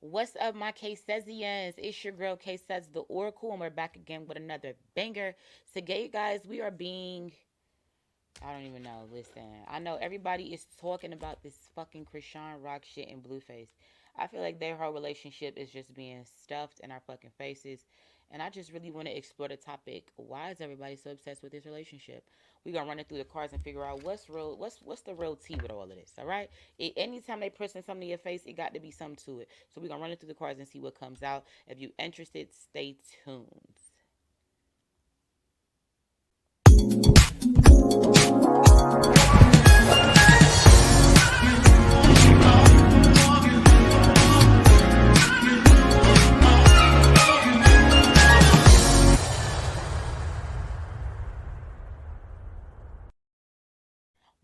What's up, my K-Sezians? It's your girl K Says the Oracle, and we're back again with another banger. Today, guys, we are being. I don't even know. Listen, I know everybody is talking about this fucking Chrisean Rock shit and Blueface. I feel like their whole relationship is just being stuffed in our fucking faces. And I just really want to explore the topic. Why is everybody so obsessed with this relationship? We gonna run it through the cards and figure out what's real, what's the real tea with all of this. All right. Anytime they present something in your face, it got to be something to it. So we gonna run it through the cards and see what comes out. If you interested, stay tuned.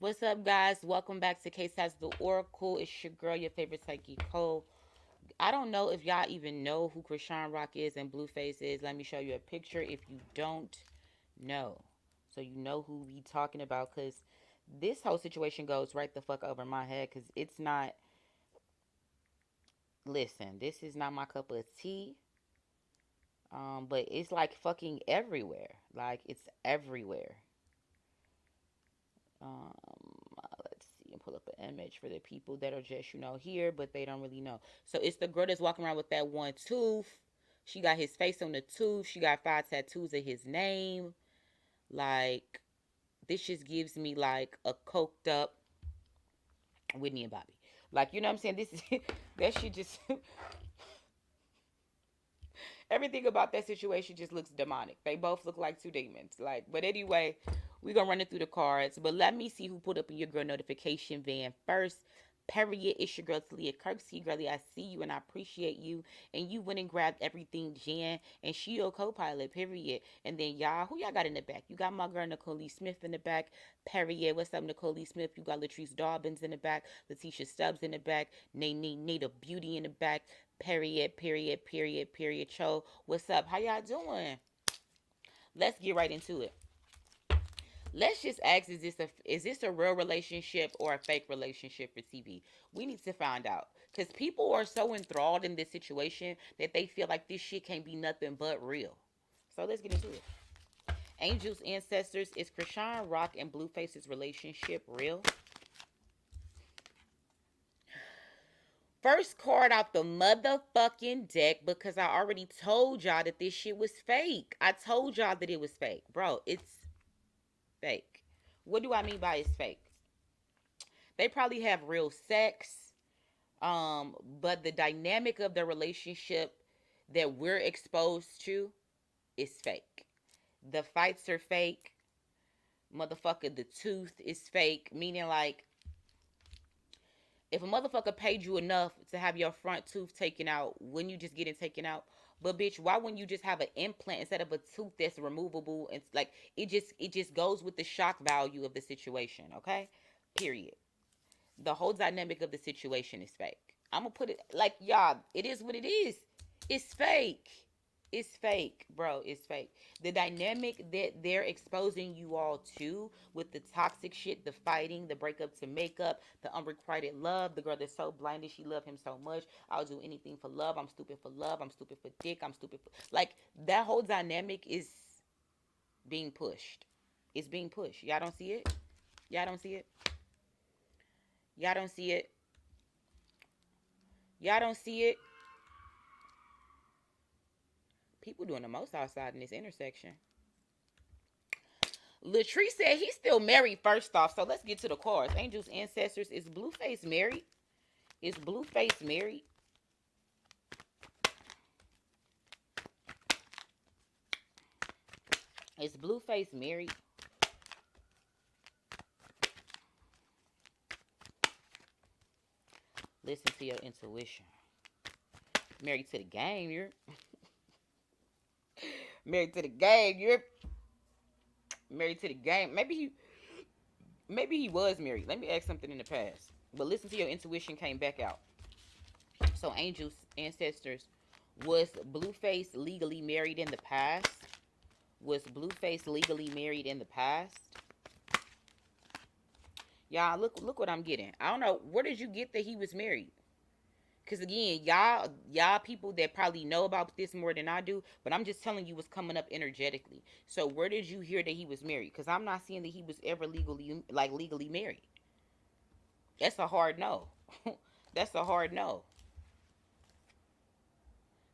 What's up, guys? Welcome back to Case Has the Oracle. It's your girl, your favorite Psyche Cole. I don't know if y'all even know who Chrisean Rock is and Blueface is. Let me show you a picture if you don't know. So you know who we talking about, because this whole situation goes right the fuck over my head, because it's not, listen, this is not my cup of tea. But it's like fucking everywhere. Like, it's everywhere. Let's see and pull up an image for the people that are just, here, but they don't really know. So it's the girl that's walking around with that one tooth. She got his face on the tooth. She got 5 tattoos of his name. Like, this just gives me like a coked up Whitney and Bobby. Like, you know what I'm saying? This is that shit just everything about that situation just looks demonic. They both look like two demons. Like, but anyway, we're gonna run it through the cards. But let me see who put up in your girl notification van first. Period. It's your girl Talia Kirksey. Girlie, I see you and I appreciate you. And you went and grabbed everything, Jan. And she your co-pilot, period. And then y'all, who y'all got in the back? You got my girl Nicole Lee Smith in the back. Period. What's up, Nicole Lee Smith? You got Latrice Dobbins in the back. Letitia Stubbs in the back. Nada Beauty in the back. Period. Cho, what's up? How y'all doing? Let's get right into it. Let's just ask: is this a real relationship or a fake relationship for TV? We need to find out, because people are so enthralled in this situation that they feel like this shit can't be nothing but real. So let's get into it. Angels, ancestors, is Chrisean Rock and Blueface's relationship real? First card out the motherfucking deck, because I already told y'all that this shit was fake. I told y'all that it was fake. Bro, it's fake. What do I mean by it's fake? They probably have real sex, but the dynamic of the relationship that we're exposed to is fake. The fights are fake. Motherfucker, the tooth is fake. Meaning, like, if a motherfucker paid you enough to have your front tooth taken out, wouldn't you just get it taken out? But bitch, why wouldn't you just have an implant instead of a tooth that's removable? And like, it just goes with the shock value of the situation, okay? Period. The whole dynamic of the situation is fake. I'm gonna put it like, y'all, it is what it is. It's fake. It's fake, bro. It's fake. The dynamic that they're exposing you all to, with the toxic shit, the fighting, the breakup to makeup, the unrequited love, the girl that's so blinded she loved him so much. I'll do anything for love. I'm stupid for love. I'm stupid for dick. I'm stupid for, like, that whole dynamic is being pushed. It's being pushed. Y'all don't see it? Y'all don't see it? Y'all don't see it? Y'all don't see it? People doing the most outside in this intersection. Latrice said he's still married first off. So let's get to the cards. Angels, ancestors. Is Blueface married? Is Blueface married? Is Blueface married? Listen to your intuition. Married to the game, you're married to the game. You're married to the game. Maybe he was married. Let me ask something in the past. But listen to your intuition came back out. So angels, ancestors, was Blueface legally married in the past? Was Blueface legally married in the past? Y'all, look what I'm getting. I don't know. Where did you get that he was married? Cause again, y'all people that probably know about this more than I do, but I'm just telling you what's coming up energetically. So where did you hear that he was married? Cause I'm not seeing that he was ever legally married. That's a hard no. That's a hard no.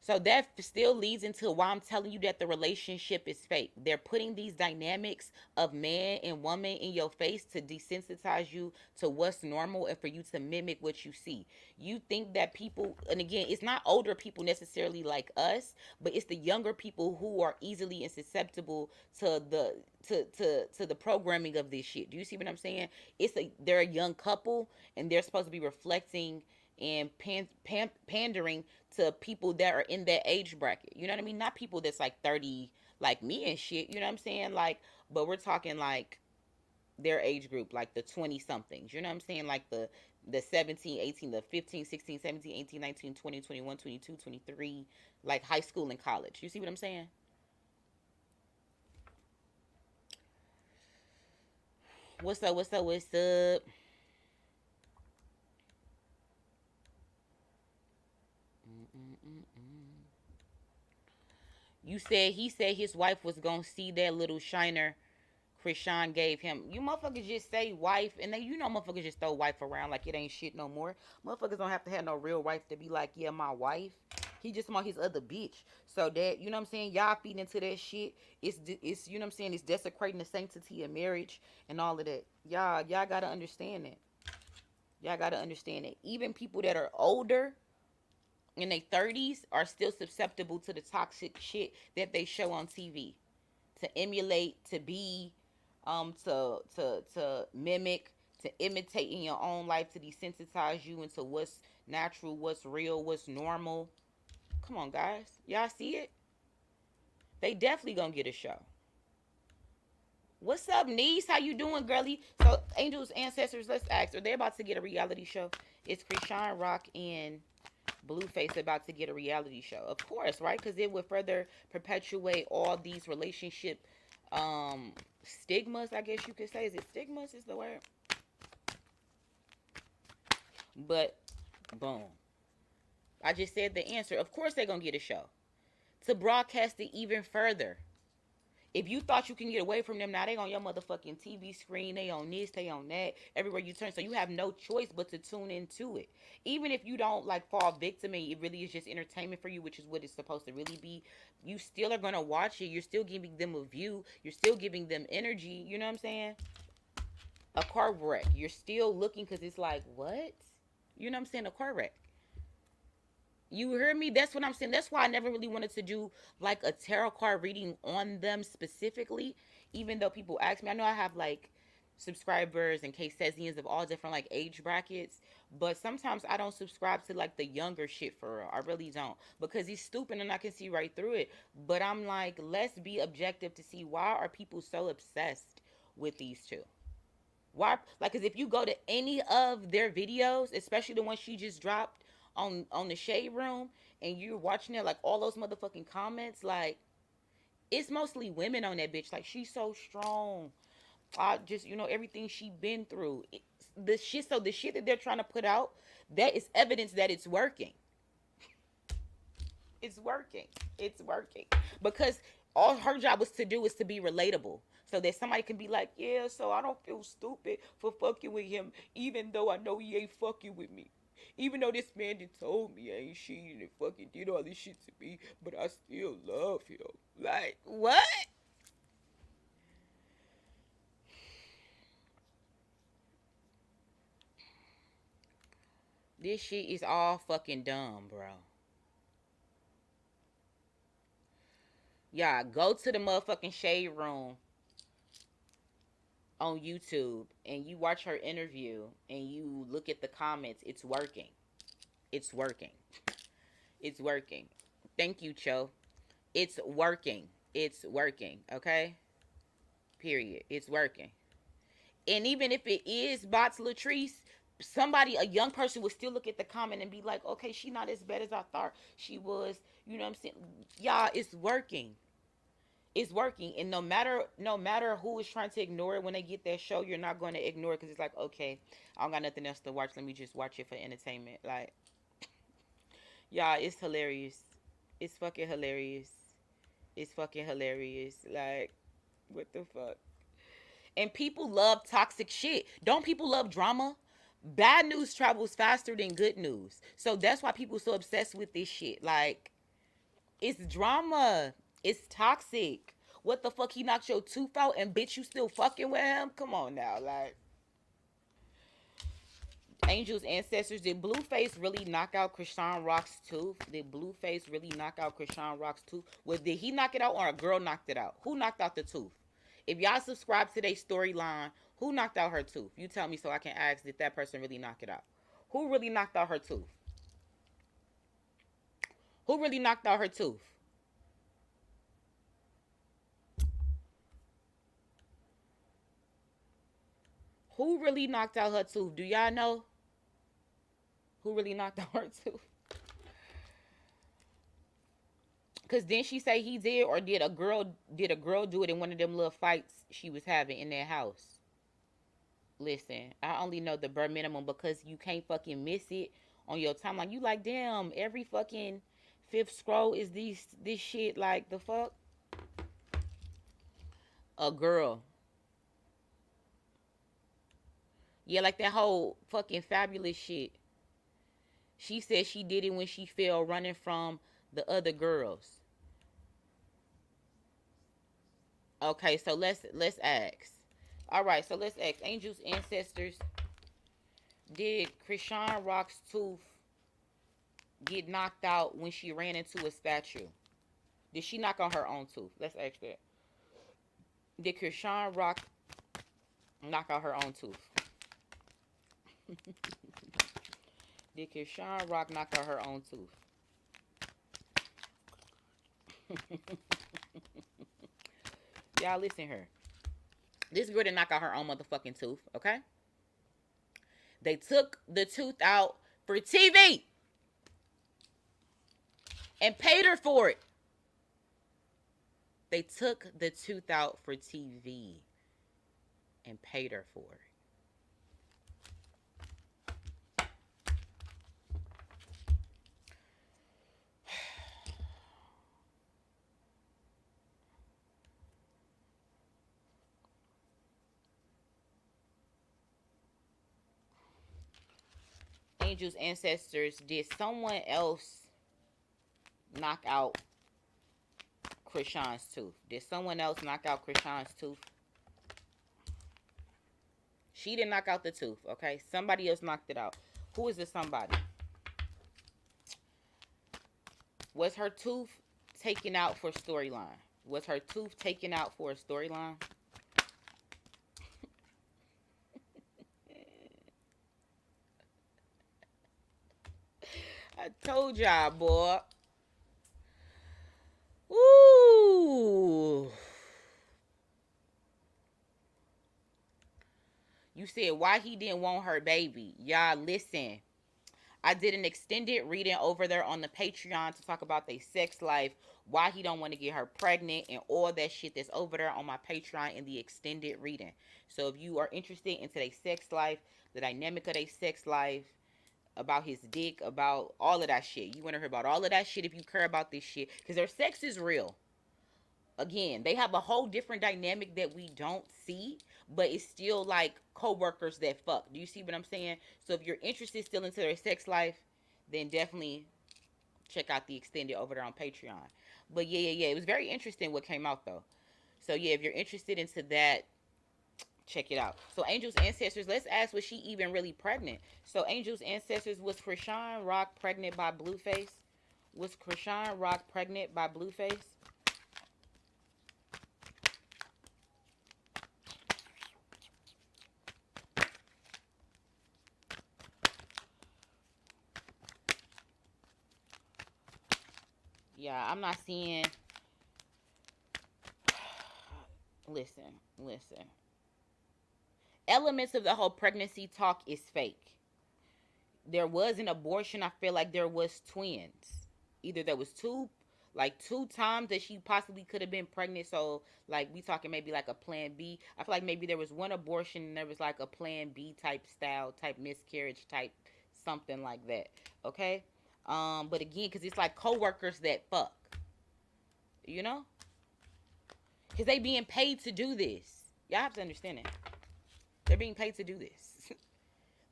So that still leads into why I'm telling you that the relationship is fake. They're putting these dynamics of man and woman in your face to desensitize you to what's normal and for you to mimic what you see. You think that people, and again, it's not older people necessarily like us, but it's the younger people who are easily and susceptible to the programming of this shit. Do you see what I'm saying? They're a young couple and they're supposed to be reflecting and pandering to people that are in that age bracket. You know what I mean? Not people that's like 30 like me and shit. You know what I'm saying? Like, but we're talking like their age group, like the 20 somethings. You know what I'm saying? Like the 17, 18, the 15, 16, 17, 18, 19, 20, 21, 22, 23, like high school and college. You see what I'm saying? What's up? What's up? What's up? Mm-mm-mm-mm. You said he said his wife was gonna see that little shiner Chrisean gave him. You motherfuckers just say wife, and then you know motherfuckers just throw wife around like it ain't shit no more. Motherfuckers don't have to have no real wife to be like, yeah, my wife. He just want his other bitch. So that, you know what I'm saying, y'all feed into that shit. It's you know what I'm saying, it's desecrating the sanctity of marriage and all of that. Y'all gotta understand that. Y'all gotta understand that. Even people that are older in their 30s are still susceptible to the toxic shit that they show on TV, to emulate, to be, to mimic, to imitate in your own life, to desensitize you into what's natural, what's real, what's normal. Come on, guys, y'all see it? They definitely gonna get a show. What's up, niece? How you doing, girly? So, Angels, Ancestors, let's ask. Are they about to get a reality show? Is Chrisean Rock and Blueface about to get a reality show? Of course, right? Because it would further perpetuate all these relationship stigmas, I guess you could say. Is it stigmas is the word? But boom. I just said the answer. Of course they're gonna get a show. To broadcast it even further. If you thought you can get away from them, now they on your motherfucking TV screen, they on this, they on that, everywhere you turn. So you have no choice but to tune into it. Even if you don't like fall victim and it really is just entertainment for you, which is what it's supposed to really be, you still are gonna watch it. You're still giving them a view. You're still giving them energy. You know what I'm saying? A car wreck. You're still looking because it's like, what? You know what I'm saying? A car wreck. You heard me? That's what I'm saying. That's why I never really wanted to do like a tarot card reading on them specifically, even though people ask me. I know I have like subscribers and Casesians of all different like age brackets, but sometimes I don't subscribe to like the younger shit for real. I really don't, because he's stupid and I can see right through it. But I'm like, let's be objective to see why are people so obsessed with these two. Why? Like, cause if you go to any of their videos, especially the one she just dropped on the shade room, and you're watching it, like all those motherfucking comments, like it's mostly women on that bitch. Like, she's so strong. I just, everything she been through. The shit. So the shit that they're trying to put out, that is evidence that it's working. It's working. It's working because all her job was to do is to be relatable, so that somebody can be like, yeah, so I don't feel stupid for fucking with him, even though I know he ain't fucking with me. Even though this man done told me I ain't cheating and fucking did all this shit to me, but I still love him. Like, what? This shit is all fucking dumb, bro. Yeah, go to the motherfucking shade room on YouTube and you watch her interview and you look at the comments. It's working. It's working. It's working. Thank you, Cho. It's working. It's working. Okay? Period. It's working. And even if it is bots Latrice, somebody, a young person would still look at the comment and be like, okay, she not as bad as I thought she was. You know what I'm saying? Y'all, it's working. It's working. And no matter who is trying to ignore it when they get that show, you're not going to ignore it because it's like, okay, I don't got nothing else to watch. Let me just watch it for entertainment. Like, Y'all, it's hilarious. It's fucking hilarious. It's fucking hilarious. Like, what the fuck? And people love toxic shit. Don't people love drama? Bad news travels faster than good news. So that's why people so obsessed with this shit. Like, it's drama. It's toxic. What the fuck? He knocked your tooth out and bitch, you still fucking with him? Come on now. Like, Angel's ancestors, did Blueface really knock out Chrisean Rock's tooth? Did Blueface really knock out Chrisean Rock's tooth? Well, did he knock it out or a girl knocked it out? Who knocked out the tooth? If y'all subscribe to their storyline, who knocked out her tooth? You tell me so I can ask, did that person really knock it out? Who really knocked out her tooth? Who really knocked out her tooth? Who really knocked out her tooth? Do y'all know? Who really knocked out her tooth? Cause then she say he did, or did a girl do it in one of them little fights she was having in their house? Listen, I only know the bare minimum because you can't fucking miss it on your timeline. You like, damn, every fucking fifth scroll is this shit. Like, the fuck? A girl. Yeah, like that whole fucking fabulous shit. She said she did it when she fell running from the other girls. Okay, so let's ask. All right, so let's ask. Angel's ancestors, did Chrisean Rock's tooth get knocked out when she ran into a statue? Did she knock on her own tooth? Let's ask that. Did Chrisean Rock knock out her own tooth? Did Chrisean Rock knock out her own tooth? Y'all listen here. This girl didn't knock out her own motherfucking tooth, okay? They took the tooth out for TV and paid her for it. They took the tooth out for TV and paid her for it. Angel's ancestors, did someone else knock out Chrisean's tooth? Did someone else knock out Chrisean's tooth? She didn't knock out the tooth, okay? Somebody else knocked it out. Who is this somebody? Was her tooth taken out for storyline? Was her tooth taken out for a storyline? I told y'all, boy. Ooh. You said why he didn't want her baby. Y'all listen. I did an extended reading over there on the Patreon to talk about their sex life, why he don't want to get her pregnant, and all that shit that's over there on my Patreon in the extended reading. So if you are interested into their sex life, the dynamic of their sex life, about his dick, about all of that shit. You want to hear about all of that shit if you care about this shit. Because their sex is real. Again, they have a whole different dynamic that we don't see, but it's still like co-workers that fuck. Do you see what I'm saying? So if you're interested still into their sex life, then definitely check out the extended over there on Patreon. But yeah. It was very interesting what came out though. So yeah, if you're interested into that, check it out. So Angel's ancestors, let's ask, was she even really pregnant? So Angel's ancestors, was Chrisean Rock pregnant by Blueface? Was Chrisean Rock pregnant by Blueface? Yeah, I'm not seeing. Listen. Elements of the whole pregnancy talk is fake. There was an abortion. I feel like there was twins. Either there was two times that she possibly could have been pregnant. So like we talking maybe like a plan B. I feel like maybe there was one abortion and there was like a plan B type style, type miscarriage, type something like that. Okay. But again, because it's like co-workers that fuck, you know, because they being paid to do this. Y'all have to understand it. They're being paid to do this.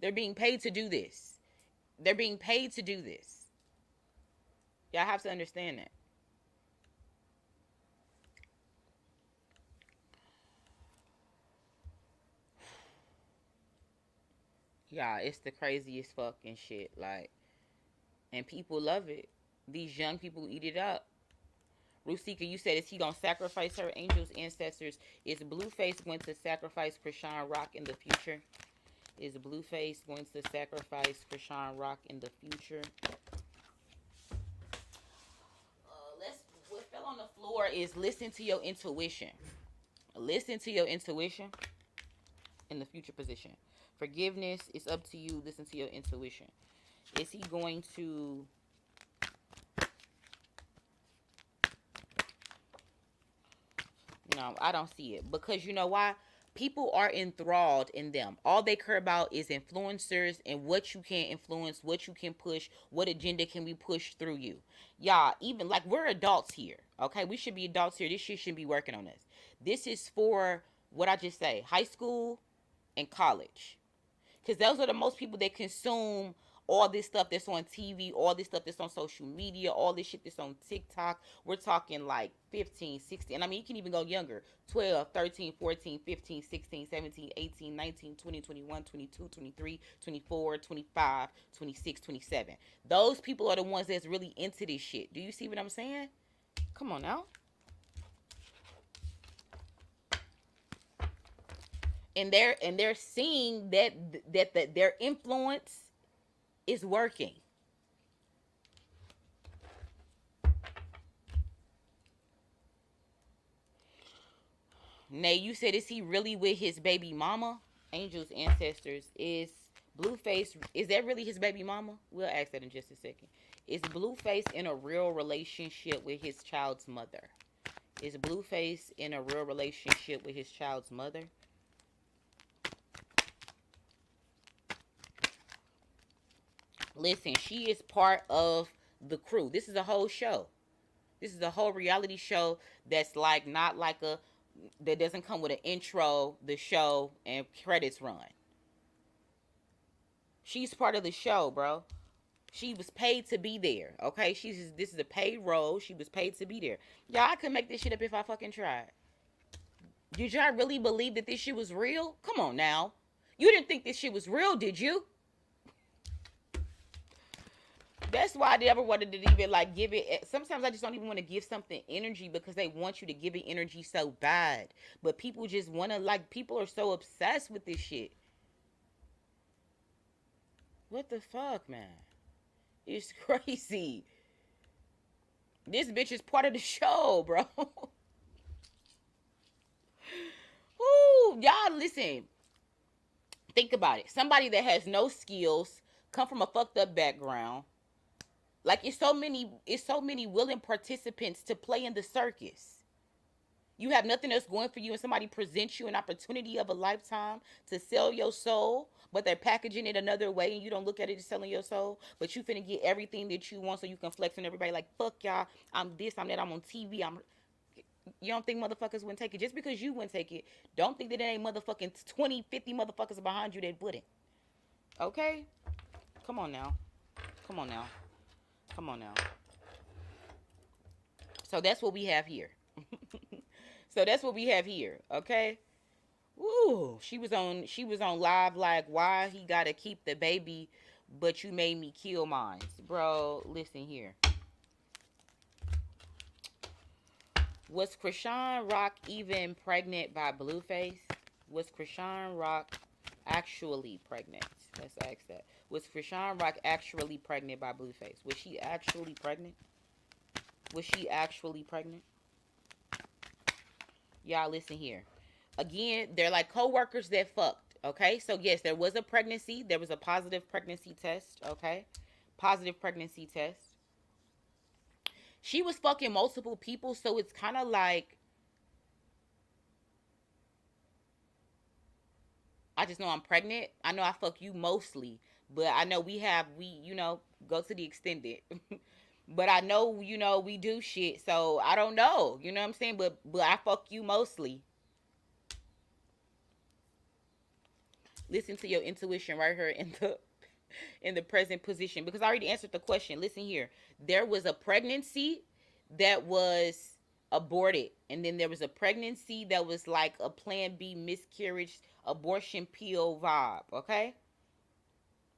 They're being paid to do this. They're being paid to do this. Y'all have to understand that. Yeah, it's the craziest fucking shit. Like, and people love it. These young people eat it up. Rusika, you said, is he gonna sacrifice her angels, ancestors? Is Blueface going to sacrifice Chrisean Rock in the future? Is Blueface going to sacrifice Chrisean Rock in the future? What fell on the floor is listen to your intuition. Listen to your intuition in the future position. Forgiveness is up to you. Listen to your intuition. Is he going to... No, I don't see it. Because you know why? People are enthralled in them. All they care about is influencers and what you can influence, what you can push, what agenda can we push through you. Y'all, even like we're adults here, okay? We should be adults here. This shit shouldn't be working on us. This is for, what I just say, high school and college. Because those are the most people that consume all this stuff that's on TV, all this stuff that's on social media, all this shit that's on TikTok. We're talking like 15, 16. And I mean, you can even go younger. 12, 13, 14, 15, 16, 17, 18, 19, 20, 21, 22, 23, 24, 25, 26, 27. Those people are the ones that's really into this shit. Do you see what I'm saying? Come on now. And they're seeing that their influence is working. Nay, you said, is he really with his baby mama? Angels, ancestors, is Blueface, is that really his baby mama? We'll ask that in just a second. Is Blueface in a real relationship with his child's mother? Is Blueface in a real relationship with his child's mother? Listen, she is part of the crew. This is a whole show. This is a whole reality show that's like not like a, that doesn't come with an intro, the show, and credits run. She's part of the show, bro. She was paid to be there. Okay, this is a paid role. She was paid to be there. Y'all, I could make this shit up if I fucking tried. Did y'all really believe that this shit was real? Come on now. You didn't think this shit was real, did you? That's why I never wanted to even like give it. Sometimes I just don't even want to give something energy because they want you to give it energy so bad. But people just want to, like, people are so obsessed with this shit. What the fuck, man? It's crazy. This bitch is part of the show, bro. Ooh, y'all listen. Think about it. Somebody that has no skills, come from a fucked up background. Like, it's so many willing participants to play in the circus. You have nothing else going for you, and somebody presents you an opportunity of a lifetime to sell your soul, but they're packaging it another way, and you don't look at it as selling your soul, but you finna get everything that you want so you can flex on everybody like, fuck y'all, I'm this, I'm that, I'm on TV, you don't think motherfuckers wouldn't take it? Just because you wouldn't take it, don't think that there ain't motherfucking 20, 50 motherfuckers behind you that wouldn't. Okay? Come on now. Come on now. Come on now. So that's what we have here. So that's what we have here, okay? Ooh, she was on live like, why he gotta keep the baby, but you made me kill mine. Bro, listen here. Was Chrisean Rock even pregnant by Blueface? Was Chrisean Rock actually pregnant? Let's ask that. Was Chrisean Rock actually pregnant by Blueface? Was she actually pregnant? Was she actually pregnant? Y'all listen here. Again, they're like co-workers that fucked. Okay? So yes, there was a pregnancy. There was a positive pregnancy test. Okay? Positive pregnancy test. She was fucking multiple people, so it's kind of like, I just know I'm pregnant. I know I fuck you mostly, but I know we Go to the extended. But I know, you know, we do shit, so I don't know. You know what I'm saying? But I fuck you mostly. Listen to your intuition right here in the present position, because I already answered the question. Listen here. There was a pregnancy that was aborted, and then there was a pregnancy that was like a plan B miscarriage abortion pill vibe, okay?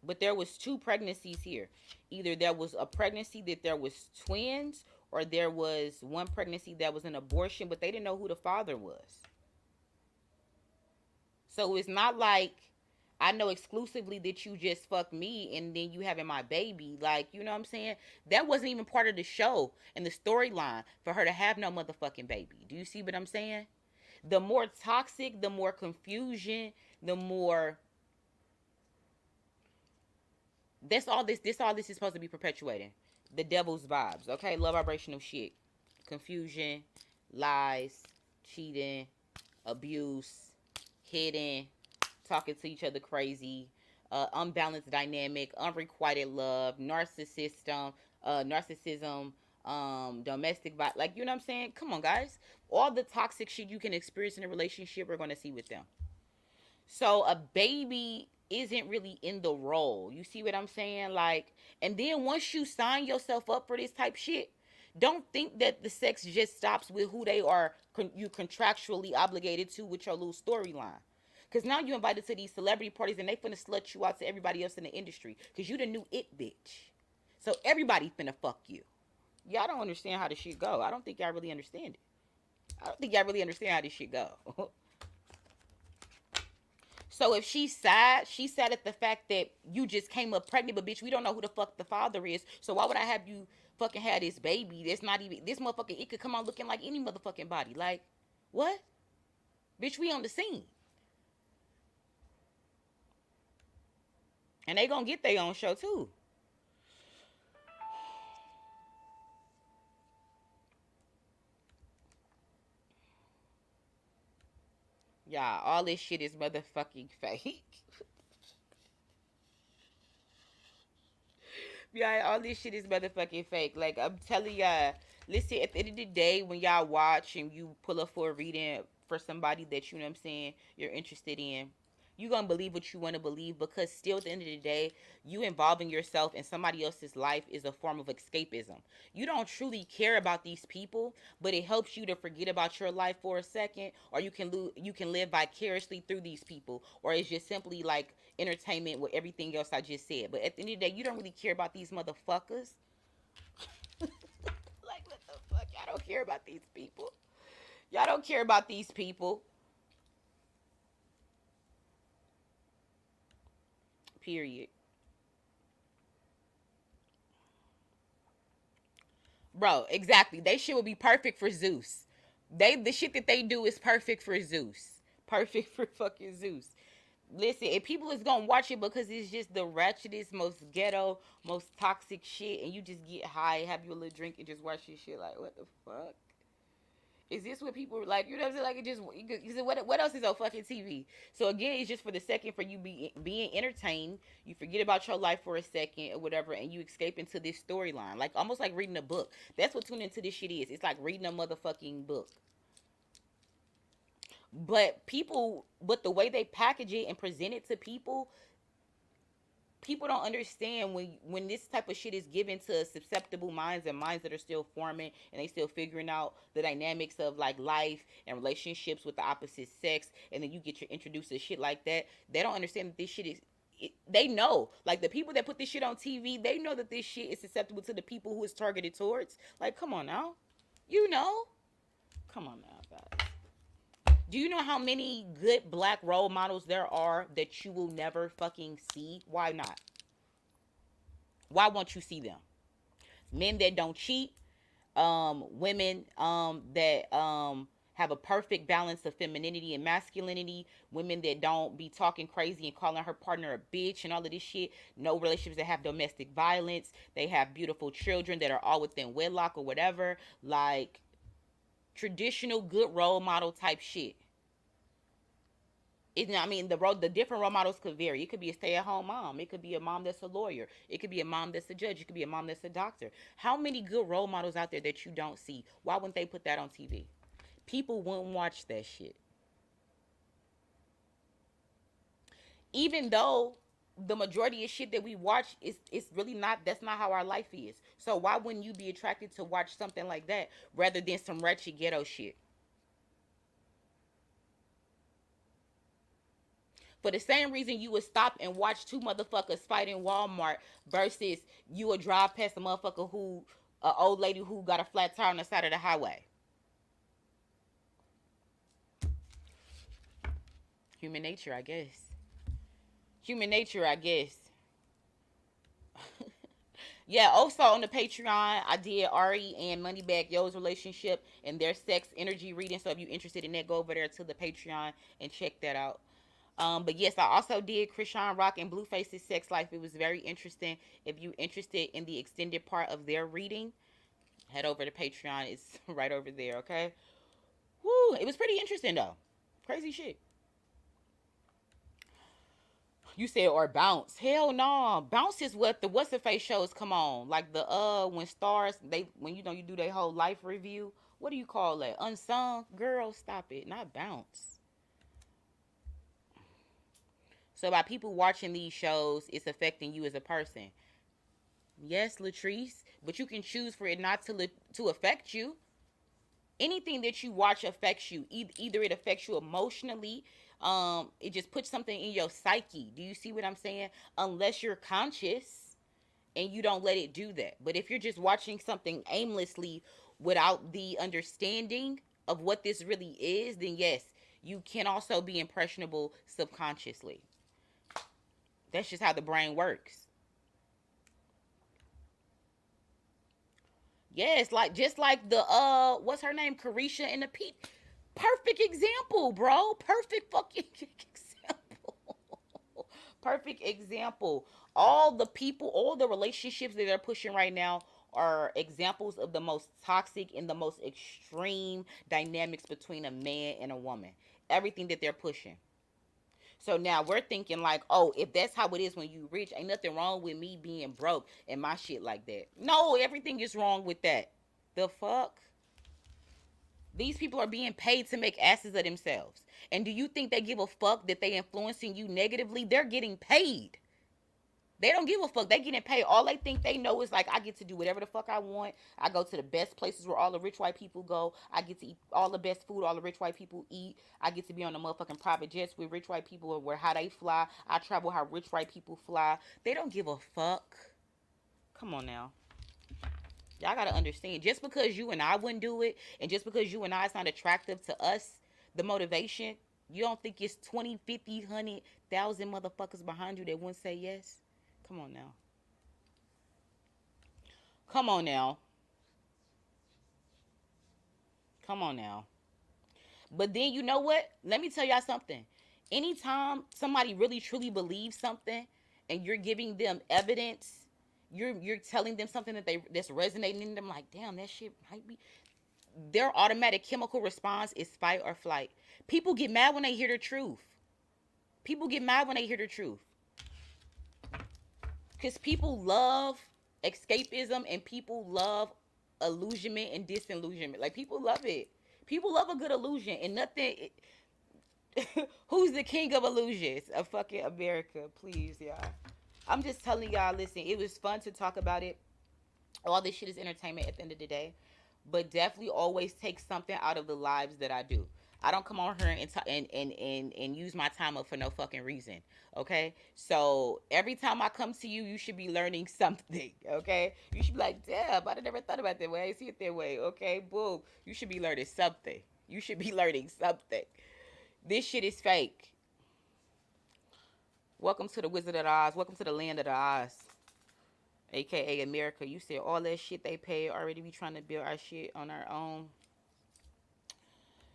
But there was two pregnancies here. Either there was a pregnancy that there was twins, or there was one pregnancy that was an abortion, but they didn't know who the father was. So it's not like I know exclusively that you just fucked me and then you having my baby. Like, you know what I'm saying? That wasn't even part of the show and the storyline for her to have no motherfucking baby. Do you see what I'm saying? The more toxic, the more confusion, the more. This is supposed to be perpetuating. The devil's vibes, okay? Low vibrational shit. Confusion, lies, cheating, abuse, hidden, talking to each other crazy, unbalanced dynamic, unrequited love, narcissism, domestic violence. Like, you know what I'm saying? Come on, guys. All the toxic shit you can experience in a relationship, we're going to see with them. So a baby isn't really in the role. You see what I'm saying? Like, and then once you sign yourself up for this type shit, don't think that the sex just stops with who they are you contractually obligated to with your little storyline. Because now you invited to these celebrity parties and they finna slut you out to everybody else in the industry. Because you the new it bitch. So everybody finna fuck you. Y'all don't understand how this shit go. I don't think y'all really understand it. I don't think y'all really understand how this shit go. So if she's sad at the fact that you just came up pregnant, but bitch, we don't know who the fuck the father is. So why would I have you fucking have this baby? That's not even this motherfucker. It could come out looking like any motherfucking body. Like, what? Bitch, we on the scene. And they gonna get their own show too. Y'all, all this shit is motherfucking fake. Yeah, all this shit is motherfucking fake. Like, I'm telling y'all, listen, at the end of the day, when y'all watch and you pull up for a reading for somebody that, you know what I'm saying, you're interested in, you gonna believe what you want to believe, because still at the end of the day, you involving yourself in somebody else's life is a form of escapism. You don't truly care about these people, but it helps you to forget about your life for a second, or you can live vicariously through these people, or it's just simply like entertainment with everything else I just said. But at the end of the day, you don't really care about these motherfuckers. Like, what the fuck? Y'all don't care about these people. Y'all don't care about these people. Period. Bro, exactly. They shit would be perfect for Zeus. The shit that they do is perfect for Zeus. Perfect for fucking Zeus. Listen, and people is gonna watch it because it's just the ratchetest, most ghetto, most toxic shit, and you just get high, have your little drink, and just watch this shit. Like, what the fuck? Is this what people like? You know what I'm saying? Like, it just, you said, what else is on fucking TV? So again, it's just for the second for you being entertained. You forget about your life for a second or whatever, and you escape into this storyline, like almost like reading a book. That's what tuning into this shit is. It's like reading a motherfucking book. But the way they package it and present it to people, people don't understand when this type of shit is given to susceptible minds and minds that are still forming and they still figuring out the dynamics of like life and relationships with the opposite sex, and then you get your introduced to shit like that. They don't understand that this shit is they know, like, the people that put this shit on TV, they know that this shit is susceptible to the people who it's targeted towards. Like, come on now, you know, come on now, guys. Do you know how many good black role models there are that you will never fucking see? Why not? Why won't you see them? Men that don't cheat, women that have a perfect balance of femininity and masculinity, women that don't be talking crazy and calling her partner a bitch and all of this shit. No relationships that have domestic violence. They have beautiful children that are all within wedlock or whatever. Like, traditional good role model type shit. I mean, the different role models could vary. It could be a stay-at-home mom. It could be a mom that's a lawyer. It could be a mom that's a judge. It could be a mom that's a doctor. How many good role models out there that you don't see? Why wouldn't they put that on TV? People wouldn't watch that shit. Even though the majority of shit that we watch is really not, that's not how our life is. So why wouldn't you be attracted to watch something like that rather than some wretched ghetto shit? For the same reason you would stop and watch two motherfuckers fight in Walmart versus you would drive past a motherfucker who, a old lady who got a flat tire on the side of the highway. Human nature, I guess. Human nature, I guess. Yeah, also on the Patreon, I did Ari and Moneybag Yo's relationship and their sex energy reading. So if you're interested in that, go over there to the Patreon and check that out. But yes, I also did Chrisean Rock and Blueface's sex life. It was very interesting. If you're interested in the extended part of their reading, head over to Patreon. It's right over there, okay? Woo, it was pretty interesting though. Crazy shit. You said or bounce. Hell no. Bounce is what the what's the face shows come on. Like the when stars they when you do their whole life review. What do you call that? Unsung? Girl, stop it. Not bounce. So by people watching these shows, it's affecting you as a person. Yes, Latrice, but you can choose for it not to affect you. Anything that you watch affects you. Either it affects you emotionally, it just puts something in your psyche. Do you see what I'm saying? Unless you're conscious and you don't let it do that. But if you're just watching something aimlessly without the understanding of what this really is, then yes, you can also be impressionable subconsciously. That's just how the brain works. Yes, like just like the what's her name? Carisha and the Pete. Perfect example, bro. Perfect fucking example. Perfect example. All the people, all the relationships that they're pushing right now are examples of the most toxic and the most extreme dynamics between a man and a woman. Everything that they're pushing. So now we're thinking like, oh, if that's how it is when you rich, ain't nothing wrong with me being broke and my shit like that. No, everything is wrong with that. The fuck? These people are being paid to make asses of themselves. And do you think they give a fuck that they influencing you negatively? They're getting paid. They don't give a fuck. They getting paid. All they think they know is like, I get to do whatever the fuck I want. I go to the best places where all the rich white people go. I get to eat all the best food all the rich white people eat. I get to be on the motherfucking private jets with rich white people where how they fly. I travel how rich white people fly. They don't give a fuck. Come on now. Y'all gotta understand. Just because you and I wouldn't do it, and just because you and I is not attractive to us, the motivation, you don't think it's 20, 50, 100,000 motherfuckers behind you that wouldn't say yes? Come on now. Come on now. Come on now. But then you know what? Let me tell y'all something. Anytime somebody really truly believes something and you're giving them evidence, you're telling them something that's resonating in them like, damn, that shit might be, their automatic chemical response is fight or flight. People get mad when they hear the truth. People get mad when they hear the truth. Because people love escapism and people love illusionment and disillusionment. Like, people love it. People love a good illusion and nothing. Who's the king of illusions? A fucking America, please, y'all. I'm just telling y'all, listen, it was fun to talk about it. All this shit is entertainment at the end of the day. But definitely always take something out of the lives that I do. I don't come on here and use my time up for no fucking reason. Okay? So every time I come to you, you should be learning something. Okay? You should be like, damn, I never thought about that way. I see it that way. Okay? Boom. You should be learning something. You should be learning something. This shit is fake. Welcome to the Wizard of Oz. Welcome to the land of the Oz. AKA America. You said all that shit they pay already. We trying to build our shit on our own.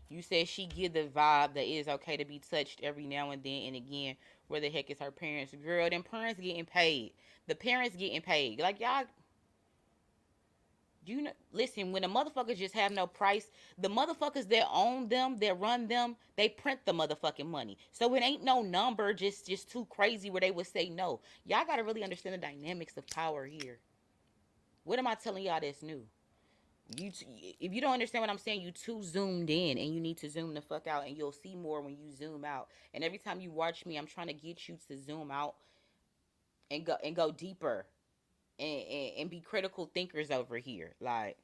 You said she give the vibe that it is okay to be touched every now and then and again. Where the heck is her parents? Girl, them parents getting paid. The parents getting paid. Like, y'all, You know, listen, when the motherfuckers just have no price, the motherfuckers that own them, that run them, they print the motherfucking money. So it ain't no number just too crazy where they would say no. Y'all gotta really understand the dynamics of power here. What am I telling y'all that's new? If you don't understand what I'm saying, you too zoomed in, and you need to zoom the fuck out, and you'll see more when you zoom out. And every time you watch me, I'm trying to get you to zoom out and go deeper and be critical thinkers over here. Like,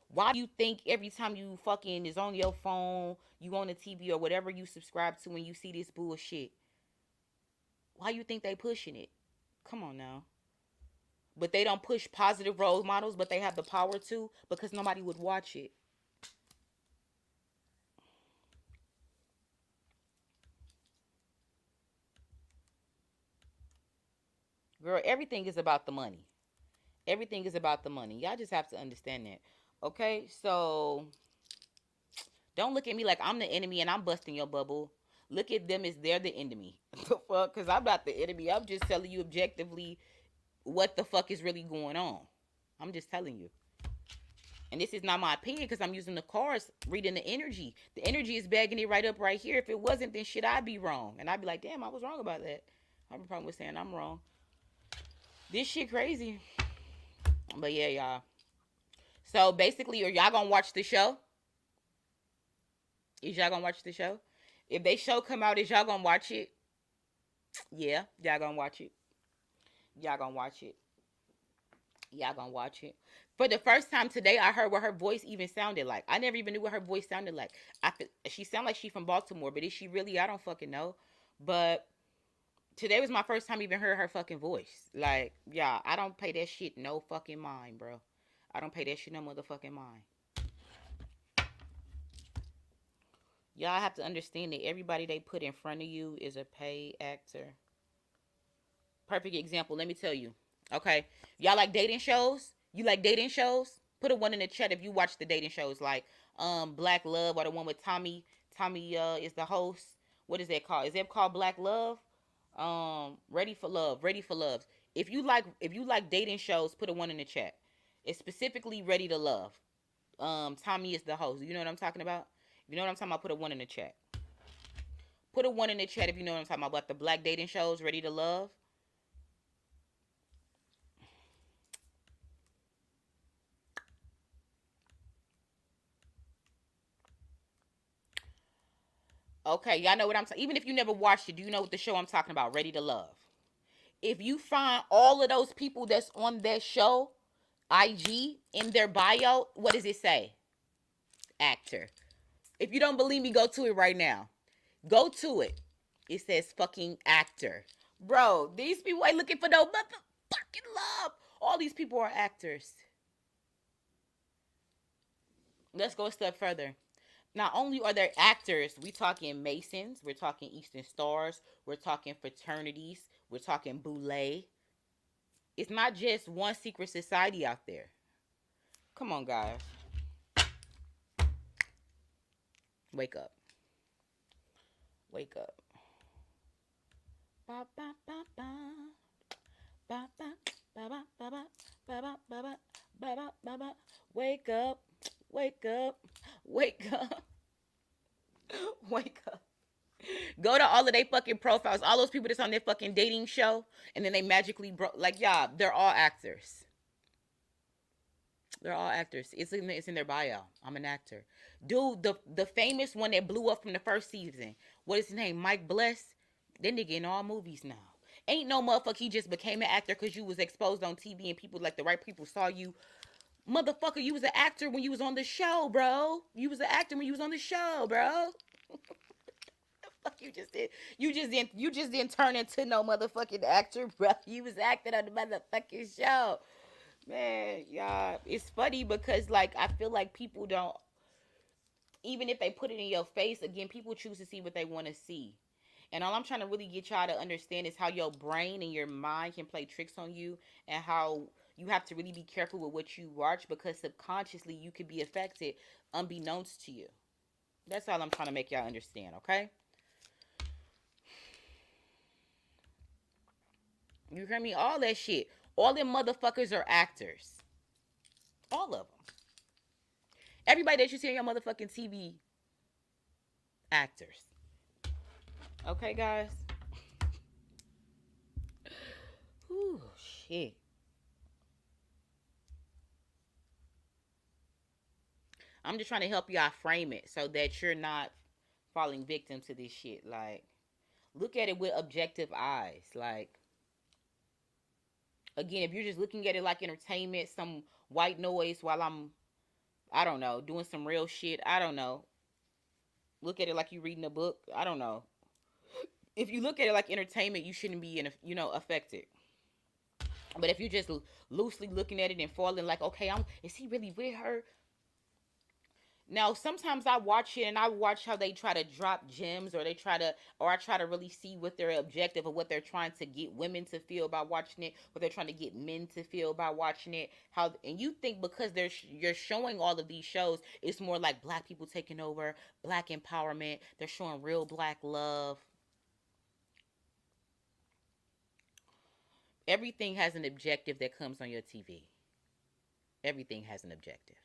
why do you think every time you fucking is on your phone, you on the TV or whatever you subscribe to, when you see this bullshit, why you think they pushing it? Come on now. But they don't push positive role models, but they have the power to, because nobody would watch it. Girl, everything is about the money. Everything is about the money. Y'all just have to understand that. Okay? So don't look at me like I'm the enemy and I'm busting your bubble. Look at them as they're the enemy. The fuck? Because I'm not the enemy. I'm just telling you objectively what the fuck is really going on. I'm just telling you. And this is not my opinion, because I'm using the cards, reading the energy. The energy is bagging it right up right here. If it wasn't, then shit, I'd be wrong. And I'd be like, damn, I was wrong about that. I have a problem with saying I'm wrong. This shit crazy. But yeah, y'all. So basically, are y'all gonna watch the show? Is y'all gonna watch the show? If they show come out, is y'all gonna watch it? Yeah, y'all gonna watch it. Y'all gonna watch it. Y'all gonna watch it. For the first time today, I heard what her voice even sounded like. I never even knew what her voice sounded like. She sound like she from Baltimore, but is she really? I don't fucking know. But today was my first time even heard her fucking voice. Like, yeah, I don't pay that shit no fucking mind, bro. I don't pay that shit no motherfucking mind. Y'all have to understand that everybody they put in front of you is a paid actor. Perfect example. Let me tell you. Okay, y'all like dating shows? You like dating shows? Put a one in the chat if you watch the dating shows, like Black Love, or the one with Tommy. Tommy is the host. What is that called? Is that called Black Love? Ready for Love. Ready for Love. If you like dating shows, put a one in the chat. It's specifically Ready to Love. Tommy is the host. You know what I'm talking about? If you know what I'm talking about, put a one in the chat. Put a one in the chat if you know what I'm talking about the black dating shows, Ready to Love. Okay, y'all know what I'm saying. Even if you never watched it, do you know what the show I'm talking about? Ready to Love. If you find all of those people that's on that show, IG, in their bio, what does it say? Actor. If you don't believe me, go to it right now. Go to it. It says fucking actor. Bro, these people ain't looking for no motherfucking love. All these people are actors. Let's go a step further. Not only are there actors, we talking Masons, we're talking Eastern Stars, we're talking fraternities, we're talking Boule. It's not just one secret society out there. Come on, guys. Wake up. Wake up. Ba, ba, ba, ba. Ba, ba, ba, ba, ba, ba, ba, ba, ba, ba, ba, ba, ba. Wake up. Wake up. Wake up. Wake up. Go to all of their fucking profiles. All those people that's on their fucking dating show, and then they magically broke. Like, yeah, they're all actors. They're all actors. It's in their bio. I'm an actor. Dude, the famous one that blew up from the first season. What is his name? Mike Bless. That nigga in all movies now. Ain't no motherfucker. He just became an actor because you was exposed on TV and people, like, the right people saw you. Motherfucker, you was an actor when you was on the show, bro. You was an actor when you was on the show, bro. Fuck you just did. You just didn't turn into no motherfucking actor, bro. You was acting on the motherfucking show. Man, y'all, it's funny because, like, I feel like people don't, even if they put it in your face, again, people choose to see what they want to see. And all I'm trying to really get y'all to understand is how your brain and your mind can play tricks on you, and how you have to really be careful with what you watch, because subconsciously you could be affected unbeknownst to you. That's all I'm trying to make y'all understand, okay? You hear me? All that shit. All them motherfuckers are actors. All of them. Everybody that you see on your motherfucking TV, actors. Okay, guys? Ooh, shit. I'm just trying to help y'all frame it so that you're not falling victim to this shit. Like, look at it with objective eyes. Like, again, if you're just looking at it like entertainment, some white noise while I don't know, doing some real shit, I don't know. Look at it like you reading a book, I don't know. If you look at it like entertainment, you shouldn't be affected. But if you're just loosely looking at it and falling like, okay, is he really with her? Now, sometimes I watch it and I watch how they try to drop gems, or I try to really see what their objective or what they're trying to get women to feel by watching it, what they're trying to get men to feel by watching it. And you think because you're showing all of these shows, it's more like black people taking over, black empowerment. They're showing real black love. Everything has an objective that comes on your TV. Everything has an objective.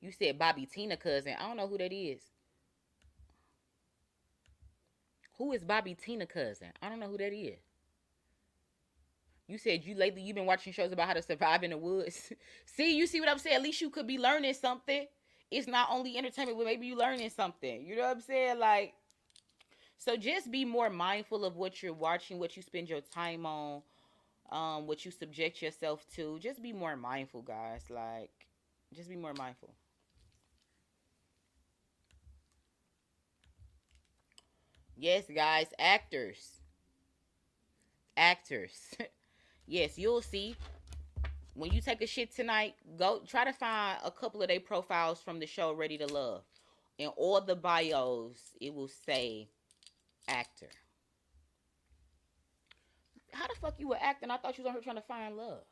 You said Bobby Tina cousin. I don't know who that is. Who is Bobby Tina cousin? I don't know who that is. You said you've been watching shows about how to survive in the woods. See, you see what I'm saying? At least you could be learning something. It's not only entertainment, but maybe you learning something. You know what I'm saying? Like, so just be more mindful of what you're watching, what you spend your time on, what you subject yourself to. Just be more mindful, guys. Like, just be more mindful. Yes, guys, actors. Actors. Yes, you'll see. When you take a shit tonight, go try to find a couple of their profiles from the show Ready to Love. In all the bios, it will say actor. How the fuck you were acting? I thought you was on here trying to find love.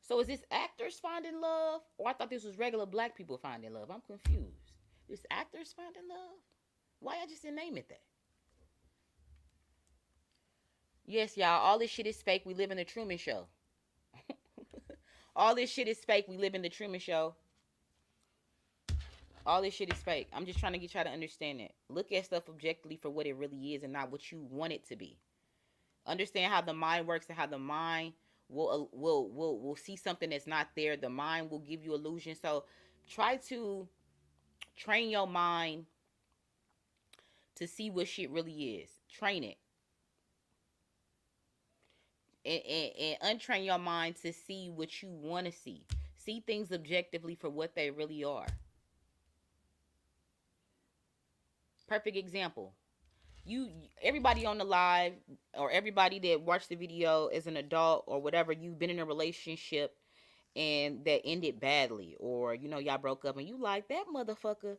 So is this actors finding love? Or I thought this was regular black people finding love? I'm confused. This actors finding love? Why I just didn't name it that? Yes, y'all, all this shit is fake. We live in the Truman Show. All this shit is fake. We live in the Truman Show. All this shit is fake. I'm just trying to get y'all to understand it. Look at stuff objectively for what it really is and not what you want it to be. Understand how the mind works and how the mind will see something that's not there. The mind will give you illusion. So try to train your mind to see what shit really is. Train it. And untrain your mind to see what you want to see. See things objectively for what they really are. Perfect example. Everybody on the live, or everybody that watched the video as an adult or whatever, you've been in a relationship and that ended badly, or y'all broke up and you like, that motherfucker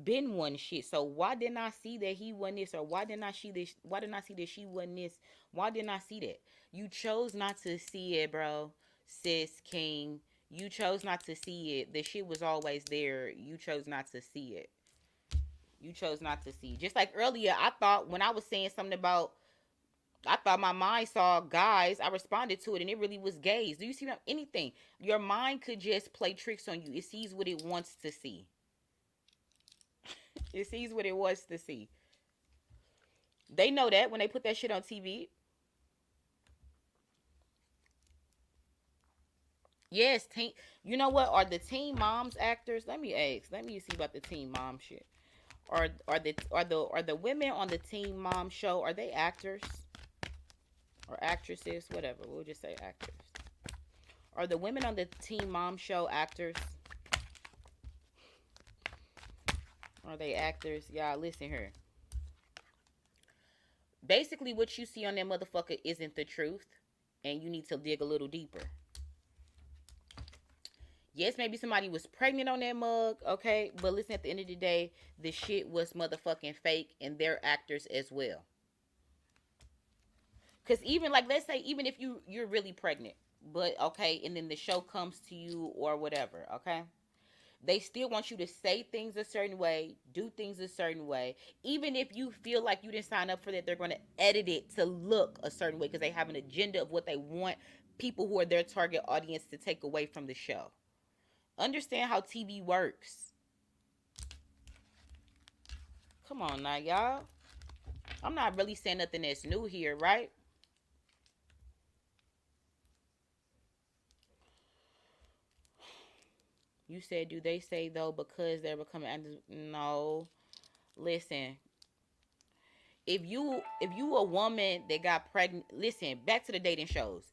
been one shit. So why didn't I see that he wasn't this, or why didn't I see this? Why didn't I see that she wasn't this? Why didn't I see that? You chose not to see it, bro. Sis King. You chose not to see it. The shit was always there. You chose not to see it. You chose not to see. Just like earlier, I thought when I was saying something about, I thought my mind saw guys, I responded to it and it really was gays. Do you see anything? Your mind could just play tricks on you. It sees what it wants to see. It sees what it wants to see. They know that when they put that shit on TV. Yes, you know what? Are the teen moms actors? Let me ask. Let me see about the teen mom shit. Are the women on the Teen Mom show, are they actors or actresses? Whatever, we'll just say actors. Are the women on the Teen Mom show actors? Are they actors? Y'all listen here. Basically, what you see on that motherfucker isn't the truth, and you need to dig a little deeper. Yes, maybe somebody was pregnant on that mug, okay? But listen, at the end of the day, the shit was motherfucking fake, and they're actors as well. Because even, like, let's say, even if you're really pregnant, but, okay, and then the show comes to you or whatever, okay? They still want you to say things a certain way, do things a certain way. Even if you feel like you didn't sign up for that, they're going to edit it to look a certain way because they have an agenda of what they want people who are their target audience to take away from the show. Understand how TV works. Come on now, y'all. I'm not really saying nothing that's new here, right? You said, do they say though because they're becoming? No. Listen, if you a woman that got pregnant, listen, back to the dating shows.